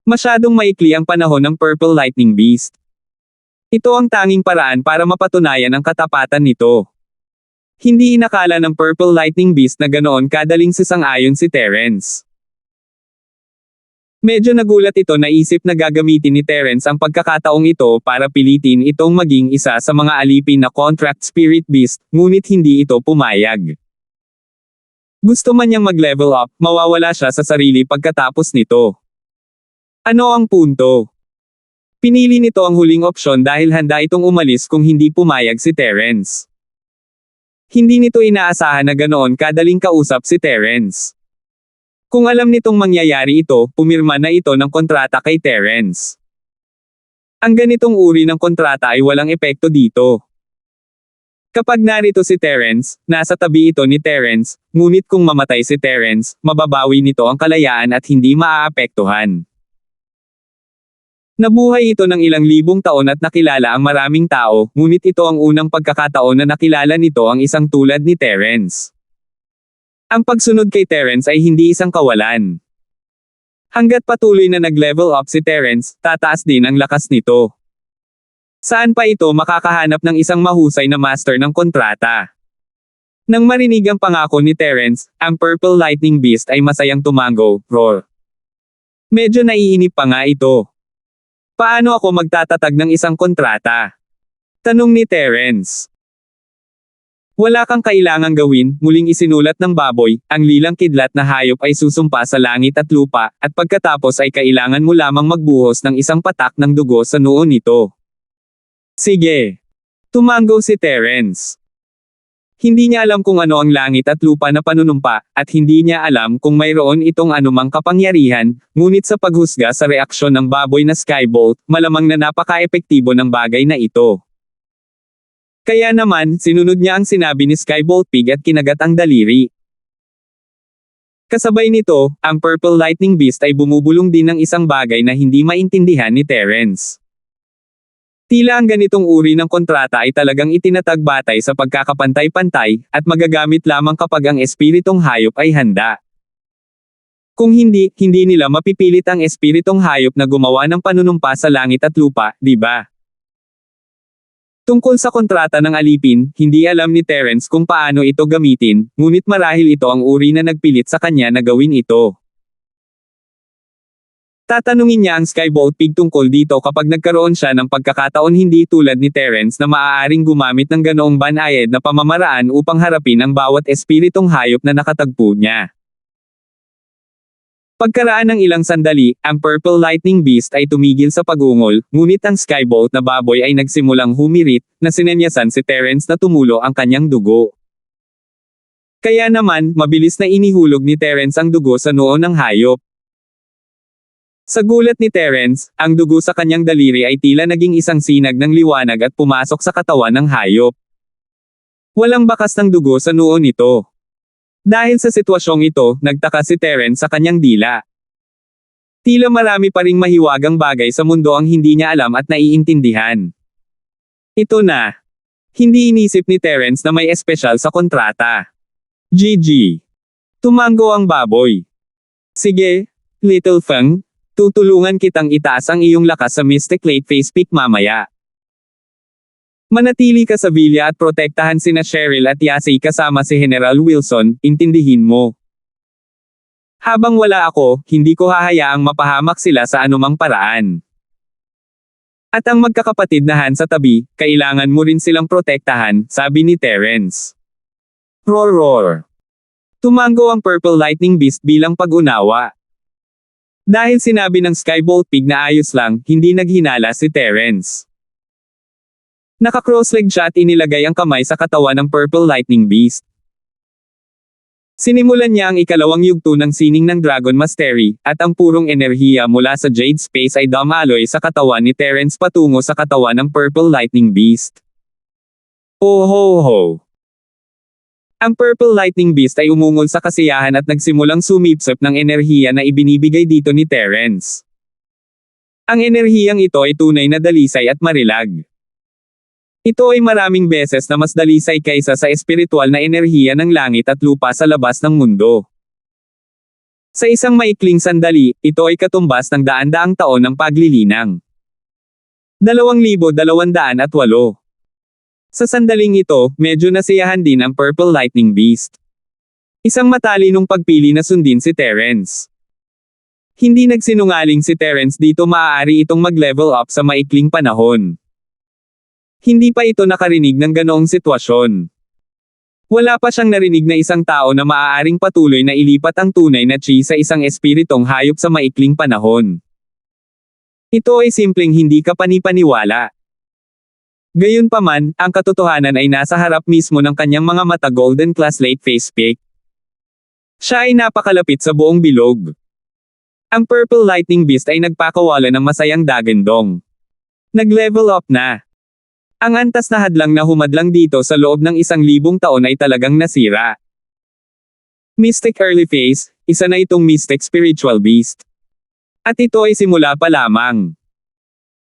Masyadong maikli ang panahon ng Purple Lightning Beast. Ito ang tanging paraan para mapatunayan ang katapatan nito. Hindi inakala ng Purple Lightning Beast na ganoon kadaling sasang-ayon si Terence. Medyo nagulat ito na isip na gagamitin ni Terence ang pagkakataong ito para pilitin itong maging isa sa mga alipin na contract spirit beast, ngunit hindi ito pumayag. Gusto man niyang mag-level up, mawawala siya sa sarili pagkatapos nito. Ano ang punto? Pinili nito ang huling opsyon dahil handa itong umalis kung hindi pumayag si Terence. Hindi nito inaasahan na ganoon kadaling kausap si Terence. Kung alam nitong mangyayari ito, pumirma na ito ng kontrata kay Terence. Ang ganitong uri ng kontrata ay walang epekto dito. Kapag narito si Terence, nasa tabi ito ni Terence, ngunit kung mamatay si Terence, mababawi nito ang kalayaan at hindi maaapektuhan. Nabuhay ito ng ilang libong taon at nakilala ang maraming tao, ngunit ito ang unang pagkakataon na nakilala nito ang isang tulad ni Terence. Ang pagsunod kay Terence ay hindi isang kawalan. Hanggat patuloy na nag-level up si Terence, tataas din ang lakas nito. Saan pa ito makakahanap ng isang mahusay na master ng kontrata? Nang marinig ang pangako ni Terence, ang Purple Lightning Beast ay masayang tumango, roar. Medyo naiinip pa nga ito. Paano ako magtatatag ng isang kontrata? Tanong ni Terence. Wala kang kailangang gawin, muling isinulat ng baboy, ang lilang kidlat na hayop ay susumpa sa langit at lupa, at pagkatapos ay kailangan mo lamang magbuhos ng isang patak ng dugo sa noo nito. Sige. Tumango si Terence. Hindi niya alam kung ano ang langit at lupa na panunumpa, at hindi niya alam kung mayroon itong anumang kapangyarihan, ngunit sa paghusga sa reaksyon ng baboy na Skybolt, malamang na napaka-epektibo ng bagay na ito. Kaya naman, sinunod niya ang sinabi ni Skybolt Pig at kinagat ang daliri. Kasabay nito, ang Purple Lightning Beast ay bumubulong din ng isang bagay na hindi maintindihan ni Terence. Tila ang ganitong uri ng kontrata ay talagang itinatag batay sa pagkakapantay-pantay, at magagamit lamang kapag ang espiritong hayop ay handa. Kung hindi, hindi nila mapipilit ang espiritong hayop na gumawa ng panunumpa sa langit at lupa, di ba? Tungkol sa kontrata ng alipin, hindi alam ni Terence kung paano ito gamitin, ngunit marahil ito ang uri na nagpilit sa kanya na gawin ito. Tatanungin niya ang Skybolt Pig tungkol dito kapag nagkaroon siya ng pagkakataon, hindi tulad ni Terence na maaaring gumamit ng ganoong banayad na pamamaraan upang harapin ang bawat espiritong hayop na nakatagpo niya. Pagkaraan ng ilang sandali, ang Purple Lightning Beast ay tumigil sa pagungol, ngunit ang Skybolt na baboy ay nagsimulang humirit, na sinenyasan si Terence na tumulo ang kanyang dugo. Kaya naman, mabilis na inihulog ni Terence ang dugo sa noo ng hayop. Sa gulat ni Terence, ang dugo sa kanyang daliri ay tila naging isang sinag ng liwanag at pumasok sa katawan ng hayop. Walang bakas ng dugo sa noo nito. Dahil sa sitwasyong ito, nagtaka si Terence sa kanyang dila. Tila marami pa ring mahiwagang bagay sa mundo ang hindi niya alam at naiintindihan. Ito na. Hindi inisip ni Terence na may espesyal sa kontrata. GG. Tumango ang baboy. Sige, Little Feng. Tutulungan kitang itaas ang iyong lakas sa Mystic Late Phase Peak mamaya. Manatili ka sa Villa at protektahan sina Cheryl at Yasey kasama si General Wilson, intindihin mo. Habang wala ako, hindi ko hahayaang mapahamak sila sa anumang paraan. At ang magkakapatid na Han sa tabi, kailangan mo rin silang protektahan, sabi ni Terence. Roar roar. Tumango ang Purple Lightning Beast bilang pag-unawa. Dahil sinabi ng Skybolt Pig na ayos lang, hindi naghinala si Terence. Naka-crossleg siya at inilagay ang kamay sa katawan ng Purple Lightning Beast. Sinimulan niya ang ikalawang yugto ng sining ng Dragon Mastery, at ang purong enerhiya mula sa Jade Space ay dumaloy sa katawan ni Terence patungo sa katawan ng Purple Lightning Beast. Oh ho ho! Ang Purple Lightning Beast ay umungol sa kasiyahan at nagsimulang sumipsip ng enerhiya na ibinibigay dito ni Terence. Ang enerhiyang ito ay tunay na dalisay at marilag. Ito ay maraming beses na mas dalisay kaysa sa espiritual na enerhiya ng langit at lupa sa labas ng mundo. Sa isang maikling sandali, ito ay katumbas ng daan-daang taon ng paglilinang. 2,208. Sa sandaling ito, medyo nasiyahan din ang Purple Lightning Beast. Isang matalinong pagpili na sundin si Terence. Hindi nagsinungaling si Terence dito, maaari itong mag-level up sa maikling panahon. Hindi pa ito nakarinig ng ganoong sitwasyon. Wala pa siyang narinig na isang tao na maaaring patuloy na ilipat ang tunay na chi sa isang espiritong hayop sa maikling panahon. Ito ay simpleng hindi ka panipaniwala. Gayunpaman, ang katotohanan ay nasa harap mismo ng kanyang mga mata. Golden Class Late Phase Peak. Siya ay napakalapit sa buong bilog. Ang Purple Lightning Beast ay nagpakawala ng masayang dagandong. Nag-level up na. Ang antas na hadlang na humadlang dito sa loob ng 1,000 taon ay talagang nasira. Mystic Early Phase, isa na itong mystic spiritual beast. At ito ay simula pa lamang.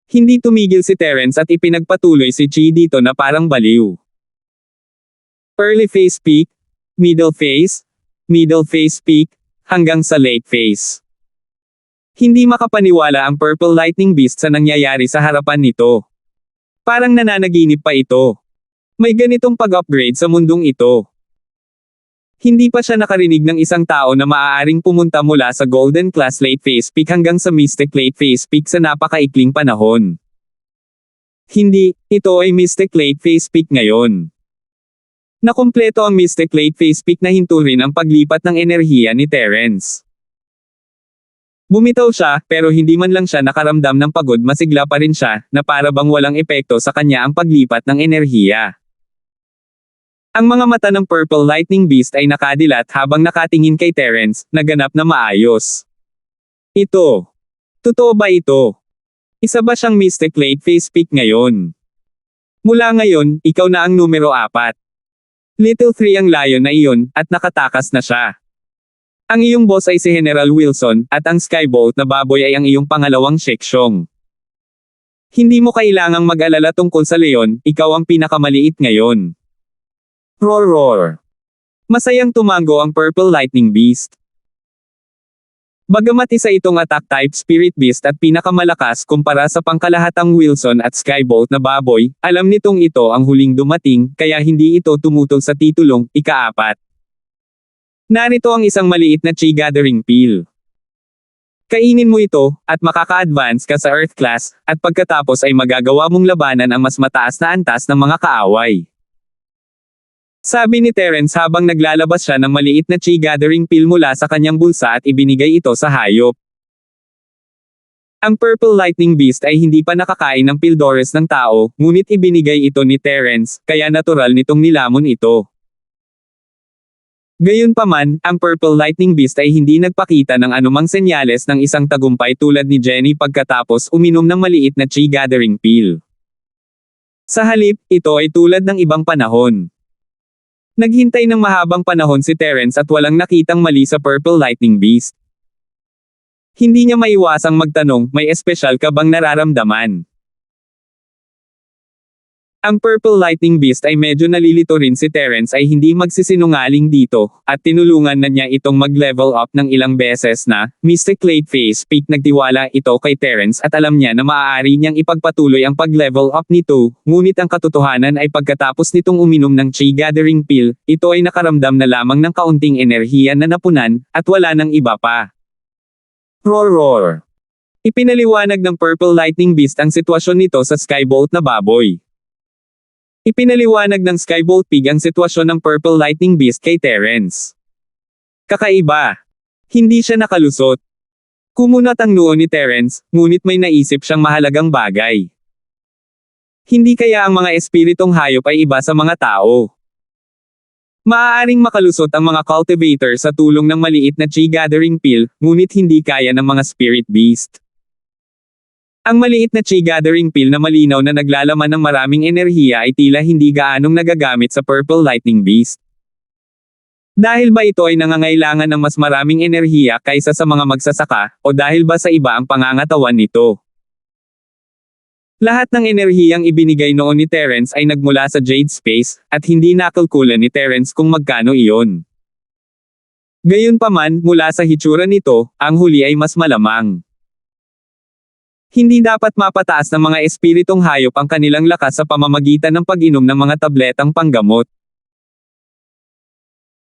Hindi tumigil si Terence at ipinagpatuloy si Chi dito na parang baliw. Early Phase Peak, Middle Phase Peak, hanggang sa Late Phase. Hindi makapaniwala ang Purple Lightning Beast sa nangyayari sa harapan nito. Parang nananaginip pa ito. May ganitong pag-upgrade sa mundong ito. Hindi pa siya nakarinig ng isang tao na maaaring pumunta mula sa Golden Class Late Phase Peak hanggang sa Mystic Late Phase Peak sa napakaikling panahon. Hindi, ito ay Mystic Late Phase Peak ngayon. Nakumpleto ang Mystic Late Phase Peak na hinturin ang paglipat ng enerhiya ni Terence. Bumitaw siya, pero hindi man lang siya nakaramdam ng pagod, masigla pa rin siya, na para bang walang epekto sa kanya ang paglipat ng enerhiya. Ang mga mata ng Purple Lightning Beast ay nakadilat habang nakatingin kay Terence, na ganap na maayos. Ito. Totoo ba ito? Isa ba siyang Mystic Late Phase Peak ngayon? Mula ngayon, ikaw na ang numero 4. Little 3 ang layon na iyon, at nakatakas na siya. Ang iyong boss ay si General Wilson, at ang Skybolt na baboy ay ang iyong pangalawang seksyon. Hindi mo kailangang mag-alala tungkol sa leon, ikaw ang pinakamaliit ngayon. Roar roar. Masayang tumango ang Purple Lightning Beast. Bagamat isa itong attack-type Spirit Beast at pinakamalakas kumpara sa pangkalahatang Wilson at Skybolt na baboy, alam nitong ito ang huling dumating, kaya hindi ito tumutol sa titulong, ika-4. Narito ang isang maliit na Chi Gathering Pill. Kainin mo ito, at makaka-advance ka sa Earth Class, at pagkatapos ay magagawa mong labanan ang mas mataas na antas ng mga kaaway. Sabi ni Terence habang naglalabas siya ng maliit na Chi Gathering Pill mula sa kanyang bulsa at ibinigay ito sa hayop. Ang Purple Lightning Beast ay hindi pa nakakain ng Pildores ng tao, ngunit ibinigay ito ni Terence, kaya natural nitong nilamon ito. Gayunpaman, ang Purple Lightning Beast ay hindi nagpakita ng anumang senyales ng isang tagumpay tulad ni Jenny pagkatapos uminom ng maliit na Chi Gathering Pill. Sa halip, ito ay tulad ng ibang panahon. Naghintay ng mahabang panahon si Terence at walang nakitang mali sa Purple Lightning Beast. Hindi niya maiwasang magtanong, may espesyal ka bang nararamdaman? Ang Purple Lightning Beast ay medyo nalilito rin si Terence ay hindi magsisinungaling dito, at tinulungan na niya itong mag-level up ng ilang beses na, Mystic Late Phase Peak. Nagtiwala ito kay Terence at alam niya na maaari niyang ipagpatuloy ang pag-level up nito, ngunit ang katotohanan ay pagkatapos nitong uminom ng Chi Gathering Pill, ito ay nakaramdam na lamang ng kaunting enerhiya na napunan, at wala nang iba pa. Roar roar. Ipinaliwanag ng Purple Lightning Beast ang sitwasyon nito sa Skybolt na baboy. Ipinaliwanag ng Skybolt Pig ang sitwasyon ng Purple Lightning Beast kay Terence. Kakaiba. Hindi siya nakalusot. Kumunat ang noo ni Terence, ngunit may naisip siyang mahalagang bagay. Hindi kaya ang mga espiritong hayop ay iba sa mga tao? Maaaring makalusot ang mga cultivator sa tulong ng maliit na Chi Gathering Pill, ngunit hindi kaya ng mga Spirit Beast. Ang maliit na Chi Gathering Pill na malinaw na naglalaman ng maraming enerhiya ay tila hindi gaanong nagagamit sa Purple Lightning Beast. Dahil ba ito ay nangangailangan ng mas maraming enerhiya kaysa sa mga magsasaka, o dahil ba sa iba ang pangangatawan nito? Lahat ng enerhiyang ibinigay noon ni Terence ay nagmula sa Jade Space, at hindi nakalkulan ni Terence kung magkano iyon. Gayunpaman, mula sa hitsura nito, ang huli ay mas malamang. Hindi dapat mapataas ng mga espiritong hayop ang kanilang lakas sa pamamagitan ng pag-inom ng mga tabletang panggamot.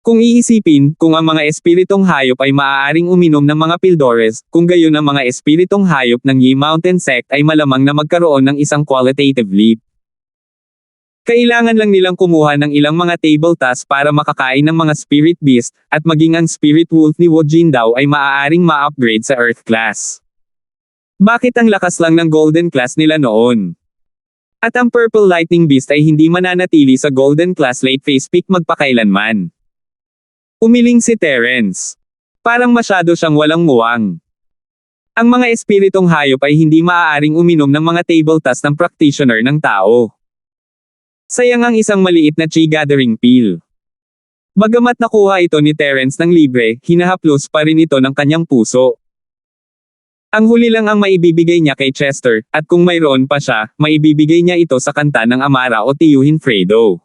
Kung iisipin, kung ang mga espiritong hayop ay maaaring uminom ng mga Pildores, kung gayon ang mga espiritong hayop ng Yi Mountain Sect ay malamang na magkaroon ng isang qualitative leap. Kailangan lang nilang kumuha ng ilang mga table tasks para makakain ng mga Spirit Beast, at maging ang Spirit Wolf ni Wu Jindao ay maaaring ma-upgrade sa Earth Class. Bakit ang lakas lang ng Golden Class nila noon? At ang Purple Lightning Beast ay hindi mananatili sa Golden Class Late Phase Peak magpakailanman. Umiling si Terence. Parang masyado siyang walang muwang. Ang mga espiritong hayop ay hindi maaaring uminom ng mga table tasks ng practitioner ng tao. Sayang ang isang maliit na chi gathering pill. Bagamat nakuha ito ni Terence ng libre, hinahaplos pa rin ito ng kanyang puso. Ang huli lang ang maibibigay niya kay Chester, at kung mayroon pa siya, maibibigay niya ito sa kanta ng Amara o tiyuhin Fredo.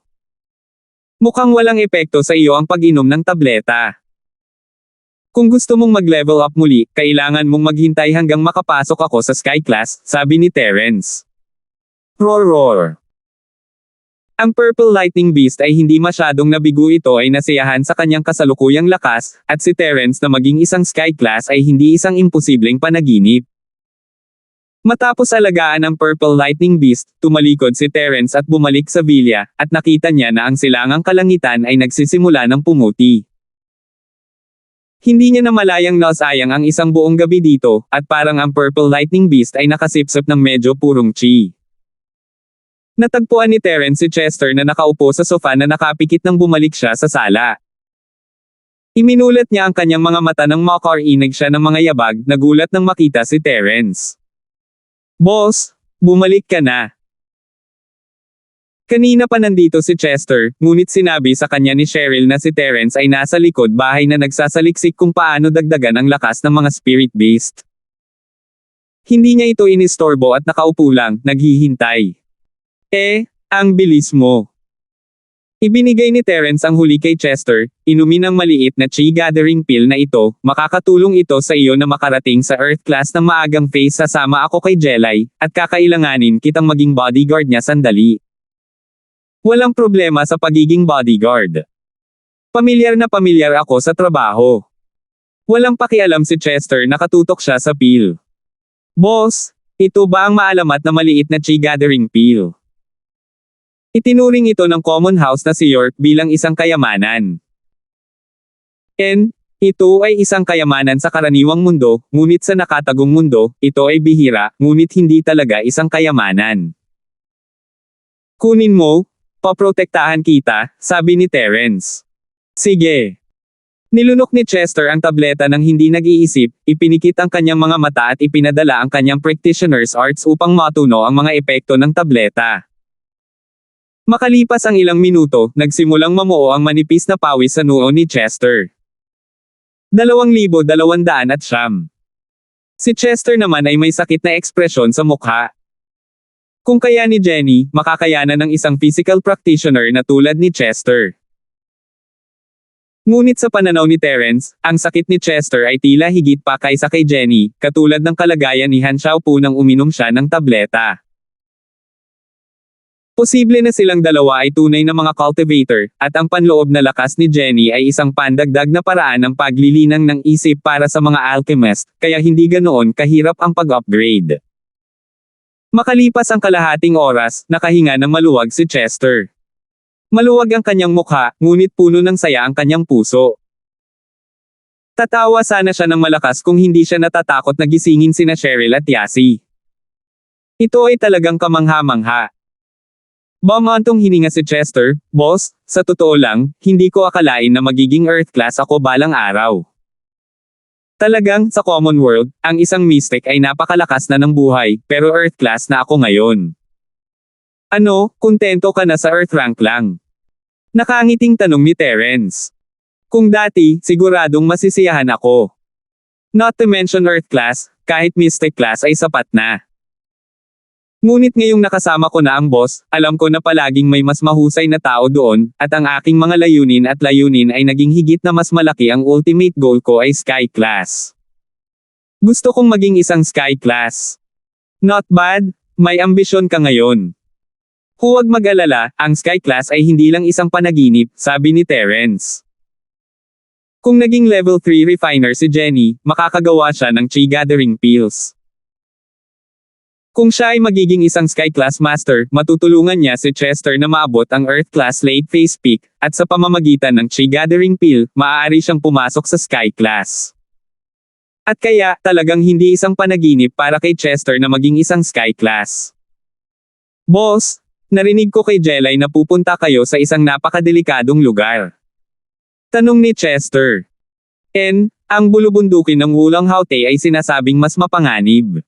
Mukhang walang epekto sa iyo ang pag-inom ng tableta. Kung gusto mong mag-level up muli, kailangan mong maghintay hanggang makapasok ako sa Sky Class, sabi ni Terence. Roar roar. Ang Purple Lightning Beast ay hindi masyadong nabigo, ito ay nasiyahan sa kanyang kasalukuyang lakas, at si Terence na maging isang Sky Class ay hindi isang imposibleng panaginip. Matapos alagaan ang Purple Lightning Beast, tumalikod si Terence at bumalik sa villa, at nakita niya na ang silangang kalangitan ay nagsisimula ng pumuti. Hindi niya namalayang nasayang ang isang buong gabi dito, at parang ang Purple Lightning Beast ay nakasipsip ng medyo purong chi. Natagpuan ni Terence si Chester na nakaupo sa sofa na nakapikit nang bumalik siya sa sala. Iminulat niya ang kanyang mga mata ng makarinig siya ng mga yabag, nagulat nang makita si Terence. Boss, bumalik ka na. Kanina pa nandito si Chester, ngunit sinabi sa kanya ni Cheryl na si Terence ay nasa likod bahay na nagsasaliksik kung paano dagdagan ang lakas ng mga spirit beast. Hindi niya ito inistorbo at nakaupo lang, naghihintay. Ang bilis mo. Ibinigay ni Terence ang huli kay Chester, inumin ang maliit na chi gathering pill na ito, makakatulong ito sa iyo na makarating sa Earth Class ng maagang phase, sasama ako kay Jelly, at kakailanganin kitang maging bodyguard niya sandali. Walang problema sa pagiging bodyguard. Pamilyar na pamilyar ako sa trabaho. Walang pakialam si Chester, nakatutok siya sa pill. Boss, ito ba ang maalamat na maliit na chi gathering pill? Itinuring ito ng common house na si York bilang isang kayamanan. Ito ay isang kayamanan sa karaniwang mundo, ngunit sa nakatagong mundo, ito ay bihira, ngunit hindi talaga isang kayamanan. Kunin mo, paprotektahan kita, sabi ni Terence. Sige. Nilunok ni Chester ang tableta ng hindi nag-iisip, ipinikit ang kanyang mga mata at ipinadala ang kanyang practitioner's arts upang matuno ang mga epekto ng tableta. Makalipas ang ilang minuto, nagsimulang mamuo ang manipis na pawis sa noo ni Chester. 2,200 at siyam. Si Chester naman ay may sakit na ekspresyon sa mukha. Kung kaya ni Jenny, makakayanan ng isang physical practitioner na tulad ni Chester. Ngunit sa pananaw ni Terence, ang sakit ni Chester ay tila higit pa kaysa kay Jenny, katulad ng kalagayan ni Han Xiaopu nang uminom siya ng tableta. Posible na silang dalawa ay tunay na mga cultivator, at ang panloob na lakas ni Jenny ay isang pandagdag na paraan ng paglilinang ng isip para sa mga alchemist, kaya hindi ganoon kahirap ang pag-upgrade. Makalipas ang kalahating oras, nakahinga ng maluwag si Chester. Maluwag ang kanyang mukha, ngunit puno ng saya ang kanyang puso. Tatawa sana siya ng malakas kung hindi siya natatakot na gisingin sina Cheryl at Yasi. Ito ay talagang kamangha-mangha. Bumantong hininga si Chester, Boss, sa totoo lang, hindi ko akalain na magiging Earth Class ako balang araw. Talagang, sa common world, ang isang mystic ay napakalakas na ng buhay, pero Earth Class na ako ngayon. Ano, kontento ka na sa Earth Rank lang? Nakangiting tanong ni Terence. Kung dati, siguradong masisiyahan ako. Not to mention Earth Class, kahit Mystic Class ay sapat na. Ngunit ngayong nakasama ko na ang boss, alam ko na palaging may mas mahusay na tao doon, at ang aking mga layunin ay naging higit na mas malaki. Ang ultimate goal ko ay Sky Class. Gusto kong maging isang Sky Class. Not bad, may ambisyon ka ngayon. Huwag mag-alala, ang Sky Class ay hindi lang isang panaginip, sabi ni Terence. Kung naging level 3 refiner si Jenny, makakagawa siya ng chi gathering pills. Kung siya ay magiging isang Sky Class Master, matutulungan niya si Chester na maabot ang Earth Class late phase peak, at sa pamamagitan ng Chi Gathering Pill, maaari siyang pumasok sa Sky Class. At kaya, talagang hindi isang panaginip para kay Chester na maging isang Sky Class. Boss, narinig ko kay Jelly na pupunta kayo sa isang napakadelikadong lugar. Tanong ni Chester. Ang bulubundukin ng Wulang Haute ay sinasabing mas mapanganib.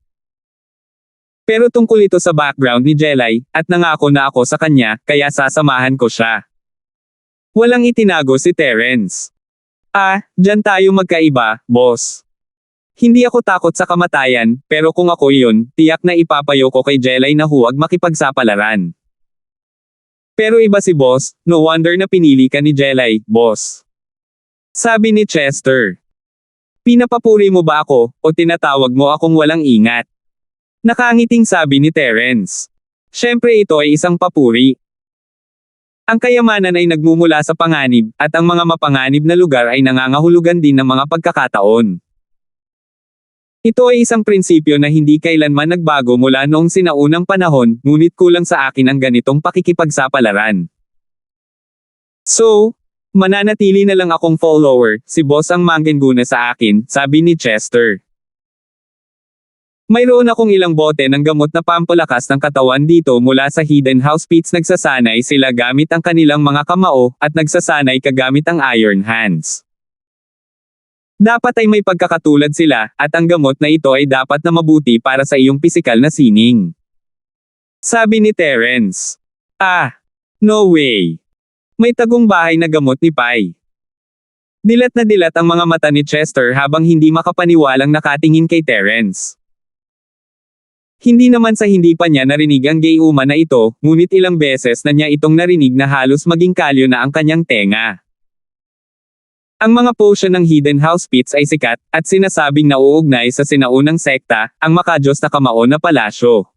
Pero tungkol ito sa background ni Jelay, at nangako na ako sa kanya, kaya sasamahan ko siya. Walang itinago si Terence. Diyan tayo magkaiba, boss. Hindi ako takot sa kamatayan, pero kung ako yun, tiyak na ipapayo ko kay Jelay na huwag makipagsapalaran. Pero iba si boss, no wonder na pinili ka ni Jelay, boss. Sabi ni Chester. Pinapapuri mo ba ako, o tinatawag mo akong walang ingat? Nakangiting sabi ni Terence. Siyempre ito ay isang papuri. Ang kayamanan ay nagmumula sa panganib, at ang mga mapanganib na lugar ay nangangahulugan din ng mga pagkakataon. Ito ay isang prinsipyo na hindi kailanman nagbago mula noong sinaunang panahon, ngunit kulang sa akin ang ganitong pakikipagsapalaran. So, mananatili na lang akong follower, si boss ang manggenguna sa akin, sabi ni Chester. Mayroon akong ilang bote ng gamot na pampalakas ng katawan dito mula sa Hidden House Pits. Nagsasanay sila gamit ang kanilang mga kamao, at nagsasanay kagamit ang Iron Hands. Dapat ay may pagkakatulad sila, at ang gamot na ito ay dapat na mabuti para sa iyong pisikal na sining. Sabi ni Terence. No way. May tagumpay na gamot ni Pai. Dilat na dilat ang mga mata ni Chester habang hindi makapaniwalang nakatingin kay Terence. Hindi naman sa hindi pa niya narinig ang gayuma na ito, ngunit ilang beses na niya itong narinig na halos maging kalyo na ang kanyang tenga. Ang mga potion ng Hidden House Pits ay sikat, at sinasabing nauugnay sa sinaunang sekta, ang makadiyos na kamao na palasyo.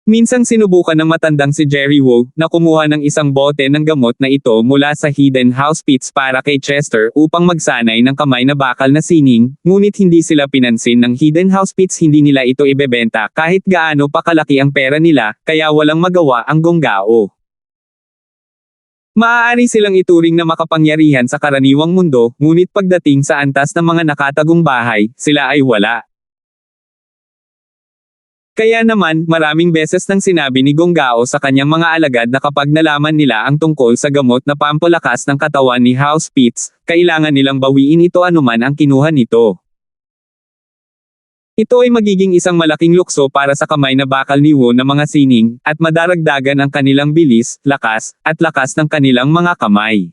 Minsang sinubukan ng matandang si Jerry Wu, na kumuha ng isang bote ng gamot na ito mula sa Hidden House Pits para kay Chester upang magsanay ng kamay na bakal na sining, ngunit hindi sila pinansin ng Hidden House Pits. Hindi nila ito ibebenta kahit gaano pa kalaki ang pera nila, kaya walang magawa ang Gonggao. Maaari silang ituring na makapangyarihan sa karaniwang mundo, ngunit pagdating sa antas ng mga nakatagumbahay, sila ay wala. Kaya naman, maraming beses nang sinabi ni Gonggao sa kanyang mga alagad na kapag nalaman nila ang tungkol sa gamot na pampalakas ng katawan ni House Pits, kailangan nilang bawiin ito anuman ang kinuha nito. Ito ay magiging isang malaking lukso para sa kamay na bakal ni Wu na mga sining, at madaragdagan ang kanilang bilis, lakas, at lakas ng kanilang mga kamay.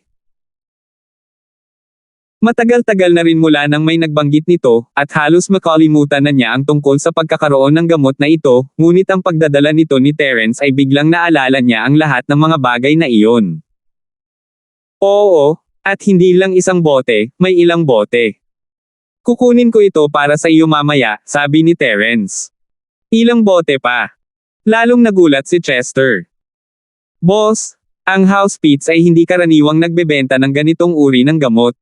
Matagal-tagal na rin mula nang may nagbanggit nito, at halos makalimutan na niya ang tungkol sa pagkakaroon ng gamot na ito, ngunit ang pagdadala nito ni Terence ay biglang naalala niya ang lahat ng mga bagay na iyon. Oo, at hindi lang isang bote, may ilang bote. Kukunin ko ito para sa iyo mamaya, sabi ni Terence. Ilang bote pa? Lalong nagulat si Chester. Boss, ang House Pits ay hindi karaniwang nagbebenta ng ganitong uri ng gamot.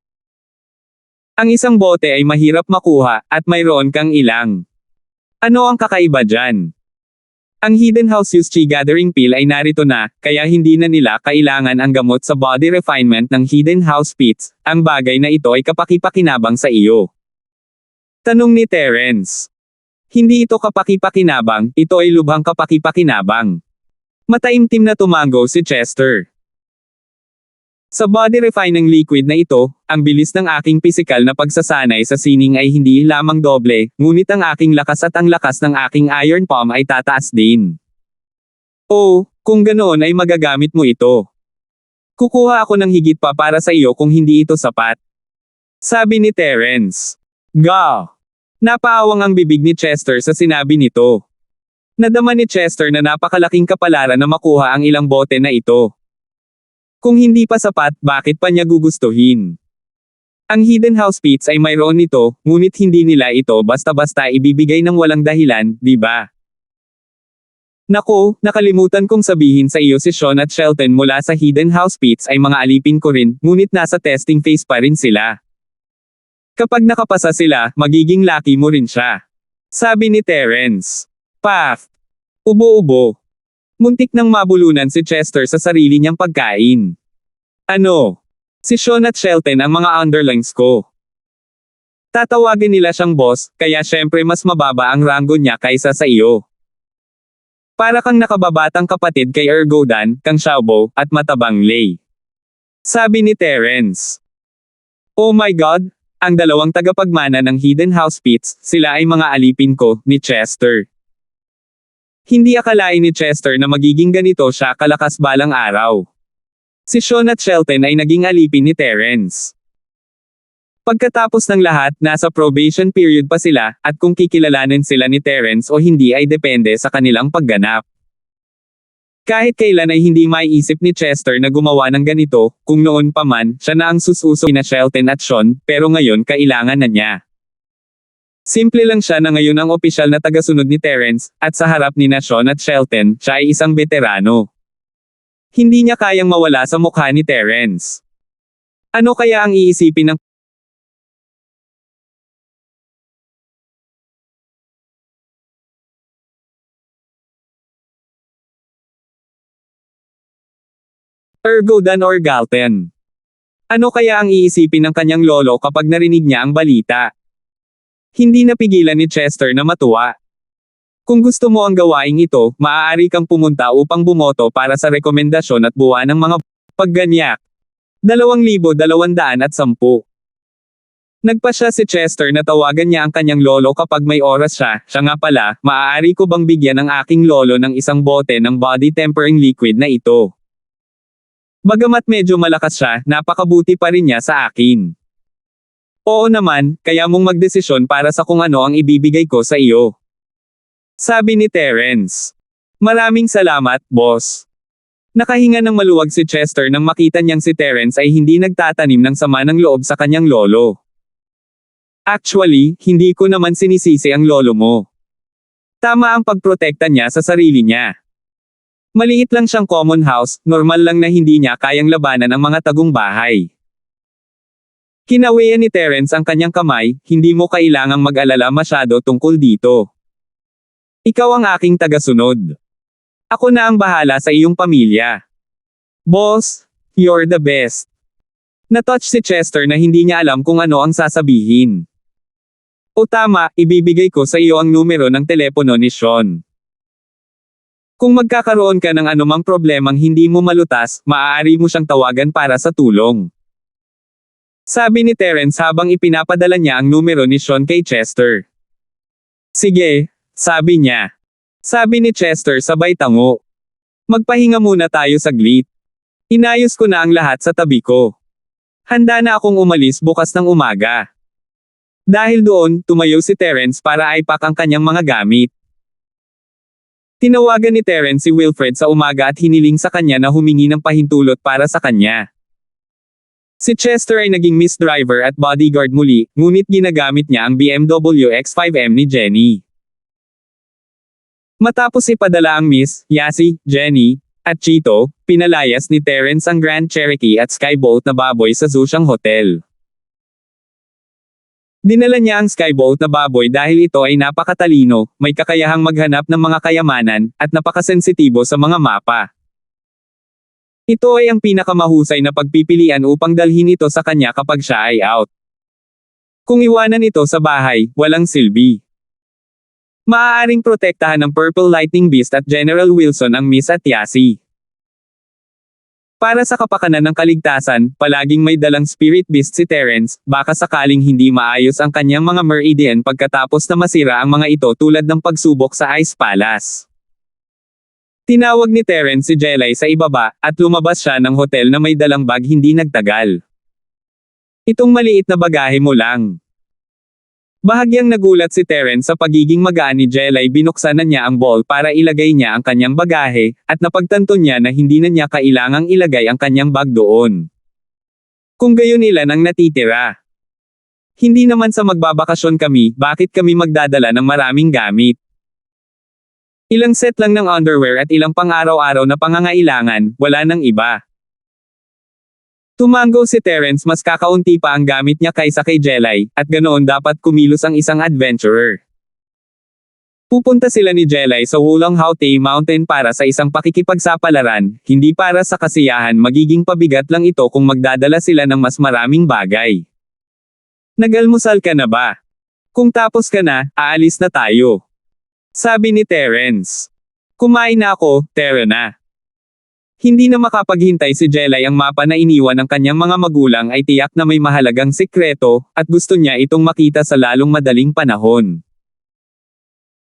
Ang isang bote ay mahirap makuha, at mayroon kang ilang. Ano ang kakaiba dyan? Ang Hidden House Chi Gathering Pill ay narito na, kaya hindi na nila kailangan ang gamot sa body refinement ng Hidden House Pits. Ang bagay na ito ay kapakipakinabang sa iyo. Tanong ni Terence. Hindi ito kapakipakinabang, ito ay lubhang kapakipakinabang. Mataimtim na tumango si Chester. Sa body refining liquid na ito, ang bilis ng aking pisikal na pagsasanay sa sining ay hindi lamang doble, ngunit ang aking lakas at ang lakas ng aking iron palm ay tataas din. Kung ganoon ay magagamit mo ito. Kukuha ako ng higit pa para sa iyo kung hindi ito sapat. Sabi ni Terence. Napaawang ang bibig ni Chester sa sinabi nito. Nadama ni Chester na napakalaking kapalaran na makuha ang ilang bote na ito. Kung hindi pa sapat, bakit pa niya gugustuhin? Ang Hidden House Pits ay mayroon nito, ngunit hindi nila ito basta-basta ibibigay ng walang dahilan, di ba? Nako, nakalimutan kong sabihin sa iyo si Sean at Shelton mula sa Hidden House Pits ay mga alipin ko rin, ngunit nasa testing phase pa rin sila. Kapag nakapasa sila, magiging lucky mo rin siya. Sabi ni Terence. Paf! Ubo-ubo. Muntik nang mabulunan si Chester sa sarili niyang pagkain. Ano? Si Sean at Shelton ang mga underlings ko. Tatawagin nila siyang boss, kaya syempre mas mababa ang ranggo niya kaysa sa iyo. Para kang nakababatang kapatid kay Ergodan, Kang Xiaobo, at Matabang Lei. Sabi ni Terence. Oh my God, Ang dalawang tagapagmana ng Hidden House Pits, sila ay mga alipin ko, ni Chester. Hindi akalain ni Chester na magiging ganito siya kalakas balang araw. Si Sean at Shelton ay naging alipin ni Terence. Pagkatapos ng lahat, nasa probation period pa sila, at kung kikilalanin sila ni Terence o hindi ay depende sa kanilang pagganap. Kahit kailan ay hindi maiisip ni Chester na gumawa ng ganito, kung noon pa man, siya na ang sususo na Shelton at Sean, pero ngayon kailangan na niya. Simple lang siya na ngayon ang opisyal na tagasunod ni Terence, at sa harap ni na Sean at Shelton, siya ay isang veterano. Hindi niya kayang mawala sa mukha ni Terence. Ano kaya ang iisipin ng Ergodan or Galton? Ano kaya ang iisipin ng kanyang lolo kapag narinig niya ang balita? Hindi napigilan ni Chester na matuwa. Kung gusto mo ang gawaing ito, maaari kang pumunta upang bumoto para sa rekomendasyon at buwan ng mga pagganyak. 2,210. Nagpasya si Chester na tawagan niya ang kanyang lolo kapag may oras siya. Siya nga pala, maaari ko bang bigyan ng aking lolo ng isang bote ng body tempering liquid na ito? Bagamat medyo malakas siya, napakabuti pa rin niya sa akin. Oo naman, kaya mong magdesisyon para sa kung ano ang ibibigay ko sa iyo. Sabi ni Terence. Maraming salamat, boss. Nakahinga ng maluwag si Chester nang makita niyang si Terence ay hindi nagtatanim ng sama ng loob sa kanyang lolo. Actually, hindi ko naman sinisisi ang lolo mo. Tama ang pagprotekta niya sa sarili niya. Maliit lang siyang common house, normal lang na hindi niya kayang labanan ang mga tagong bahay. Kinawian ni Terence ang kanyang kamay, hindi mo kailangang mag-alala masyado tungkol dito. Ikaw ang aking tagasunod. Ako na ang bahala sa iyong pamilya. Boss, you're the best. Natouch si Chester na hindi niya alam kung ano ang sasabihin. O tama, ibibigay ko sa iyo ang numero ng telepono ni Sean. Kung magkakaroon ka ng anumang problemang hindi mo malutas, maaari mo siyang tawagan para sa tulong. Sabi ni Terence habang ipinapadala niya ang numero ni Sean kay Chester. Sige, sabi niya. Sabi ni Chester sabay tango. Magpahinga muna tayo saglit. Inayos ko na ang lahat sa tabi ko. Handa na akong umalis bukas ng umaga. Dahil doon, tumayo si Terence para ipack ang kanyang mga gamit. Tinawagan ni Terence si Wilfred sa umaga at hiniling sa kanya na humingi ng pahintulot para sa kanya. Si Chester ay naging Miss Driver at bodyguard muli, ngunit ginagamit niya ang BMW X5M ni Jenny. Matapos ipadala ang Miss, Yasi, Jenny, at Chito, pinalayas ni Terence ang Grand Cherokee at Skyboat na baboy sa Zhuxiang Hotel. Dinala niya ang Skyboat na baboy dahil ito ay napakatalino, may kakayahang maghanap ng mga kayamanan, at napakasensitibo sa mga mapa. Ito ay ang pinakamahusay na pagpipilian upang dalhin ito sa kanya kapag siya ay out. Kung iwanan ito sa bahay, walang silbi. Maaaring protektahan ng Purple Lightning Beast at General Wilson ang Miss at Yasi. Para sa kapakanan ng kaligtasan, palaging may dalang Spirit Beast si Terence, baka sakaling hindi maayos ang kanyang mga Meridian pagkatapos na masira ang mga ito tulad ng pagsubok sa Ice Palace. Tinawag ni Terence si Jelay sa ibaba, at lumabas siya ng hotel na may dalang bag hindi nagtagal. Itong maliit na bagahe mo lang. Bahagyang nagulat si Terence sa pagiging magaan ni Jelay, binuksan na niya ang ball para ilagay niya ang kanyang bagahe, at napagtanto niya na hindi na niya kailangang ilagay ang kanyang bag doon. Kung gayon ilan ang natitira. Hindi naman sa magbabakasyon kami, bakit kami magdadala ng maraming gamit? Ilang set lang ng underwear at ilang pang-araw-araw na pangangailangan, wala nang iba. Tumango si Terence, mas kakaunti pa ang gamit niya kaysa kay Jelay, at ganoon dapat kumilos ang isang adventurer. Pupunta sila ni Jelay sa Wulong Haute Mountain para sa isang pakikipagsapalaran, hindi para sa kasiyahan. Magiging pabigat lang ito kung magdadala sila ng mas maraming bagay. Nagalmusal ka na ba? Kung tapos ka na, aalis na tayo. Sabi ni Terence. Kumain na ako, tara na. Hindi na makapaghintay si Jelay ang mapa na iniwan ng kanyang mga magulang ay tiyak na may mahalagang sikreto, at gusto niya itong makita sa lalong madaling panahon.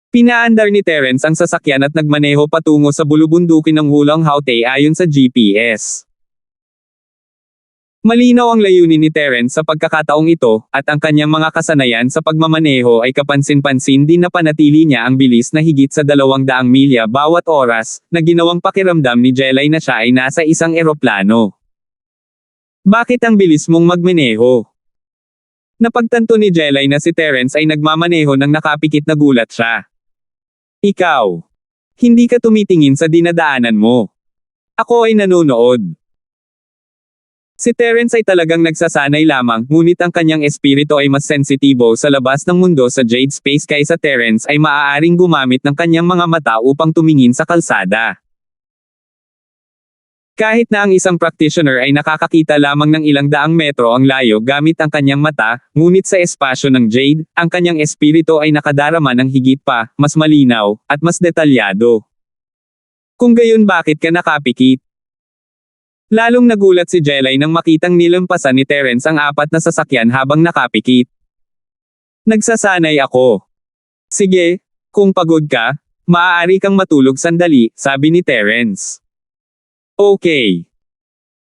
Pinaandar ni Terence ang sasakyan at nagmaneho patungo sa bulubundukin ng Wulang Haute ayon sa GPS. Malinaw ang layunin ni Terence sa pagkakataong ito, at ang kanyang mga kasanayan sa pagmamaneho ay kapansin-pansin din na panatili niya ang bilis na higit sa 200 milya bawat oras, na ginawang pakiramdam ni Jelay na siya ay nasa isang eroplano. Bakit ang bilis mong magmaneho? Napagtanto ni Jelay na si Terence ay nagmamaneho nang nakapikit na gulat siya. Ikaw. Hindi ka tumitingin sa dinadaanan mo. Ako ay nanonood. Si Terence ay talagang nagsasanay lamang, ngunit ang kanyang espiritu ay mas sensitibo sa labas ng mundo sa Jade Space kaysa Terence ay maaaring gumamit ng kanyang mga mata upang tumingin sa kalsada. Kahit na ang isang practitioner ay nakakakita lamang ng ilang daang metro ang layo gamit ang kanyang mata, ngunit sa espasyo ng Jade, ang kanyang espiritu ay nakadarama ng higit pa, mas malinaw, at mas detalyado. Kung gayon, bakit ka nakapikit? Lalong nagulat si Jelay nang makitang nilampasan ni Terence ang 4 na sasakyan habang nakapikit. Nagsasanay ako. Sige, kung pagod ka, maaari kang matulog sandali, sabi ni Terence. Okay.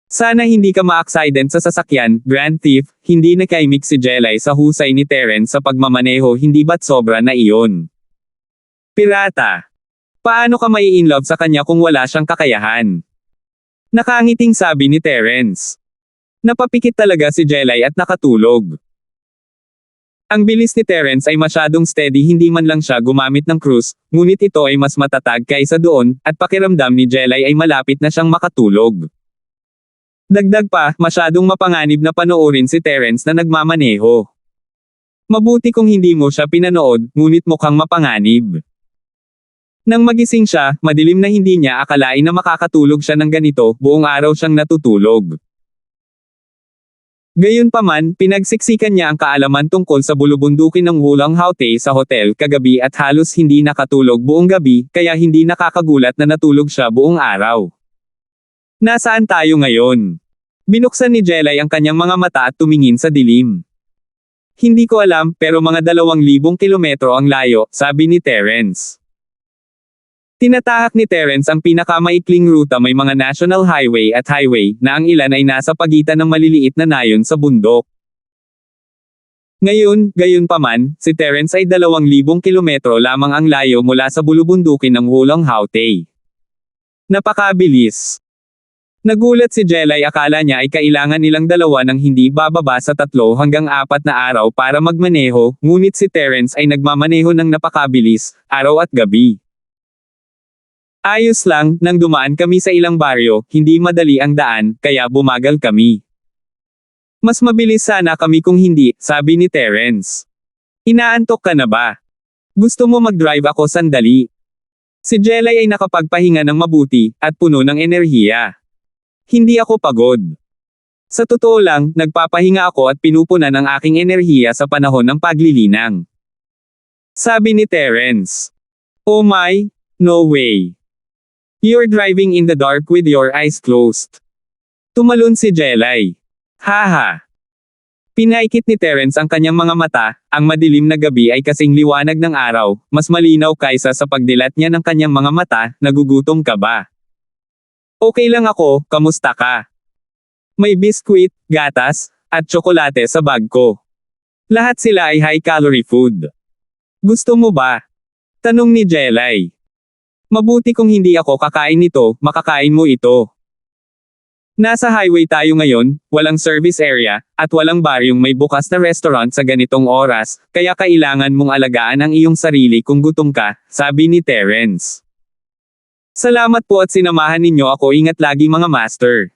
Sana hindi ka ma-accident sa sasakyan, Grand Thief. Hindi nakaimik si Jelay sa husay ni Terence sa pagmamaneho, hindi ba't sobra na iyon? Pirata. Paano ka mai-inlove sa kanya kung wala siyang kakayahan? Nakangiting sabi ni Terence. Napapikit talaga si Jelay at nakatulog. Ang bilis ni Terence ay masyadong steady, hindi man lang siya gumamit ng cruise, ngunit ito ay mas matatag kaysa doon, at pakiramdam ni Jelay ay malapit na siyang makatulog. Dagdag pa, masyadong mapanganib na panoorin si Terence na nagmamaneho. Mabuti kung hindi mo siya pinanood, ngunit mukhang mapanganib. Nang magising siya, madilim na hindi niya akalain na makakatulog siya ng ganito, buong araw siyang natutulog. Gayunpaman, pinagsiksikan niya ang kaalaman tungkol sa bulubundukin ng Wulang Haute sa hotel kagabi at halos hindi nakatulog buong gabi, kaya hindi nakakagulat na natulog siya buong araw. Nasaan tayo ngayon? Binuksan ni Jelay ang kanyang mga mata at tumingin sa dilim. Hindi ko alam, pero mga 2,000 kilometro ang layo, sabi ni Terence. Tinatahak ni Terence ang pinakamaikling ruta, may mga national highway at highway, na ang ilan ay nasa pagitan ng maliliit na nayon sa bundok. Ngayon, gayunpaman, si Terence ay 2,000 kilometro lamang ang layo mula sa bulubundukin ng Wulang Haute. Napakabilis. Nagulat si Jelay, akala niya ay kailangan nilang dalawa ng hindi bababa sa 3 hanggang 4 na araw para magmaneho, ngunit si Terence ay nagmamaneho ng napakabilis, araw at gabi. Ayos lang, nang dumaan kami sa ilang baryo, hindi madali ang daan, kaya bumagal kami. Mas mabilis sana kami kung hindi, sabi ni Terence. Inaantok ka na ba? Gusto mo mag-drive ako sandali? Si Jelay ay nakapagpahinga ng mabuti, at puno ng enerhiya. Hindi ako pagod. Sa totoo lang, nagpapahinga ako at pinupunan ang aking enerhiya sa panahon ng paglilinang. Sabi ni Terence. Oh my, no way. You're driving in the dark with your eyes closed. Tumalon si Jelay. Haha. Pinaikit ni Terence ang kanyang mga mata, ang madilim na gabi ay kasing liwanag ng araw, mas malinaw kaysa sa pagdilat niya ng kanyang mga mata, nagugutom ka ba? Okay lang ako, kamusta ka? May biskwit, gatas, at tsokolate sa bag ko. Lahat sila ay high-calorie food. Gusto mo ba? Tanong ni Jelay. Mabuti kung hindi ako kakain nito, makakain mo ito. Nasa highway tayo ngayon, walang service area, at walang baryong may bukas na restaurant sa ganitong oras, kaya kailangan mong alagaan ang iyong sarili kung gutom ka, sabi ni Terence. Salamat po at sinamahan ninyo ako, ingat lagi mga master.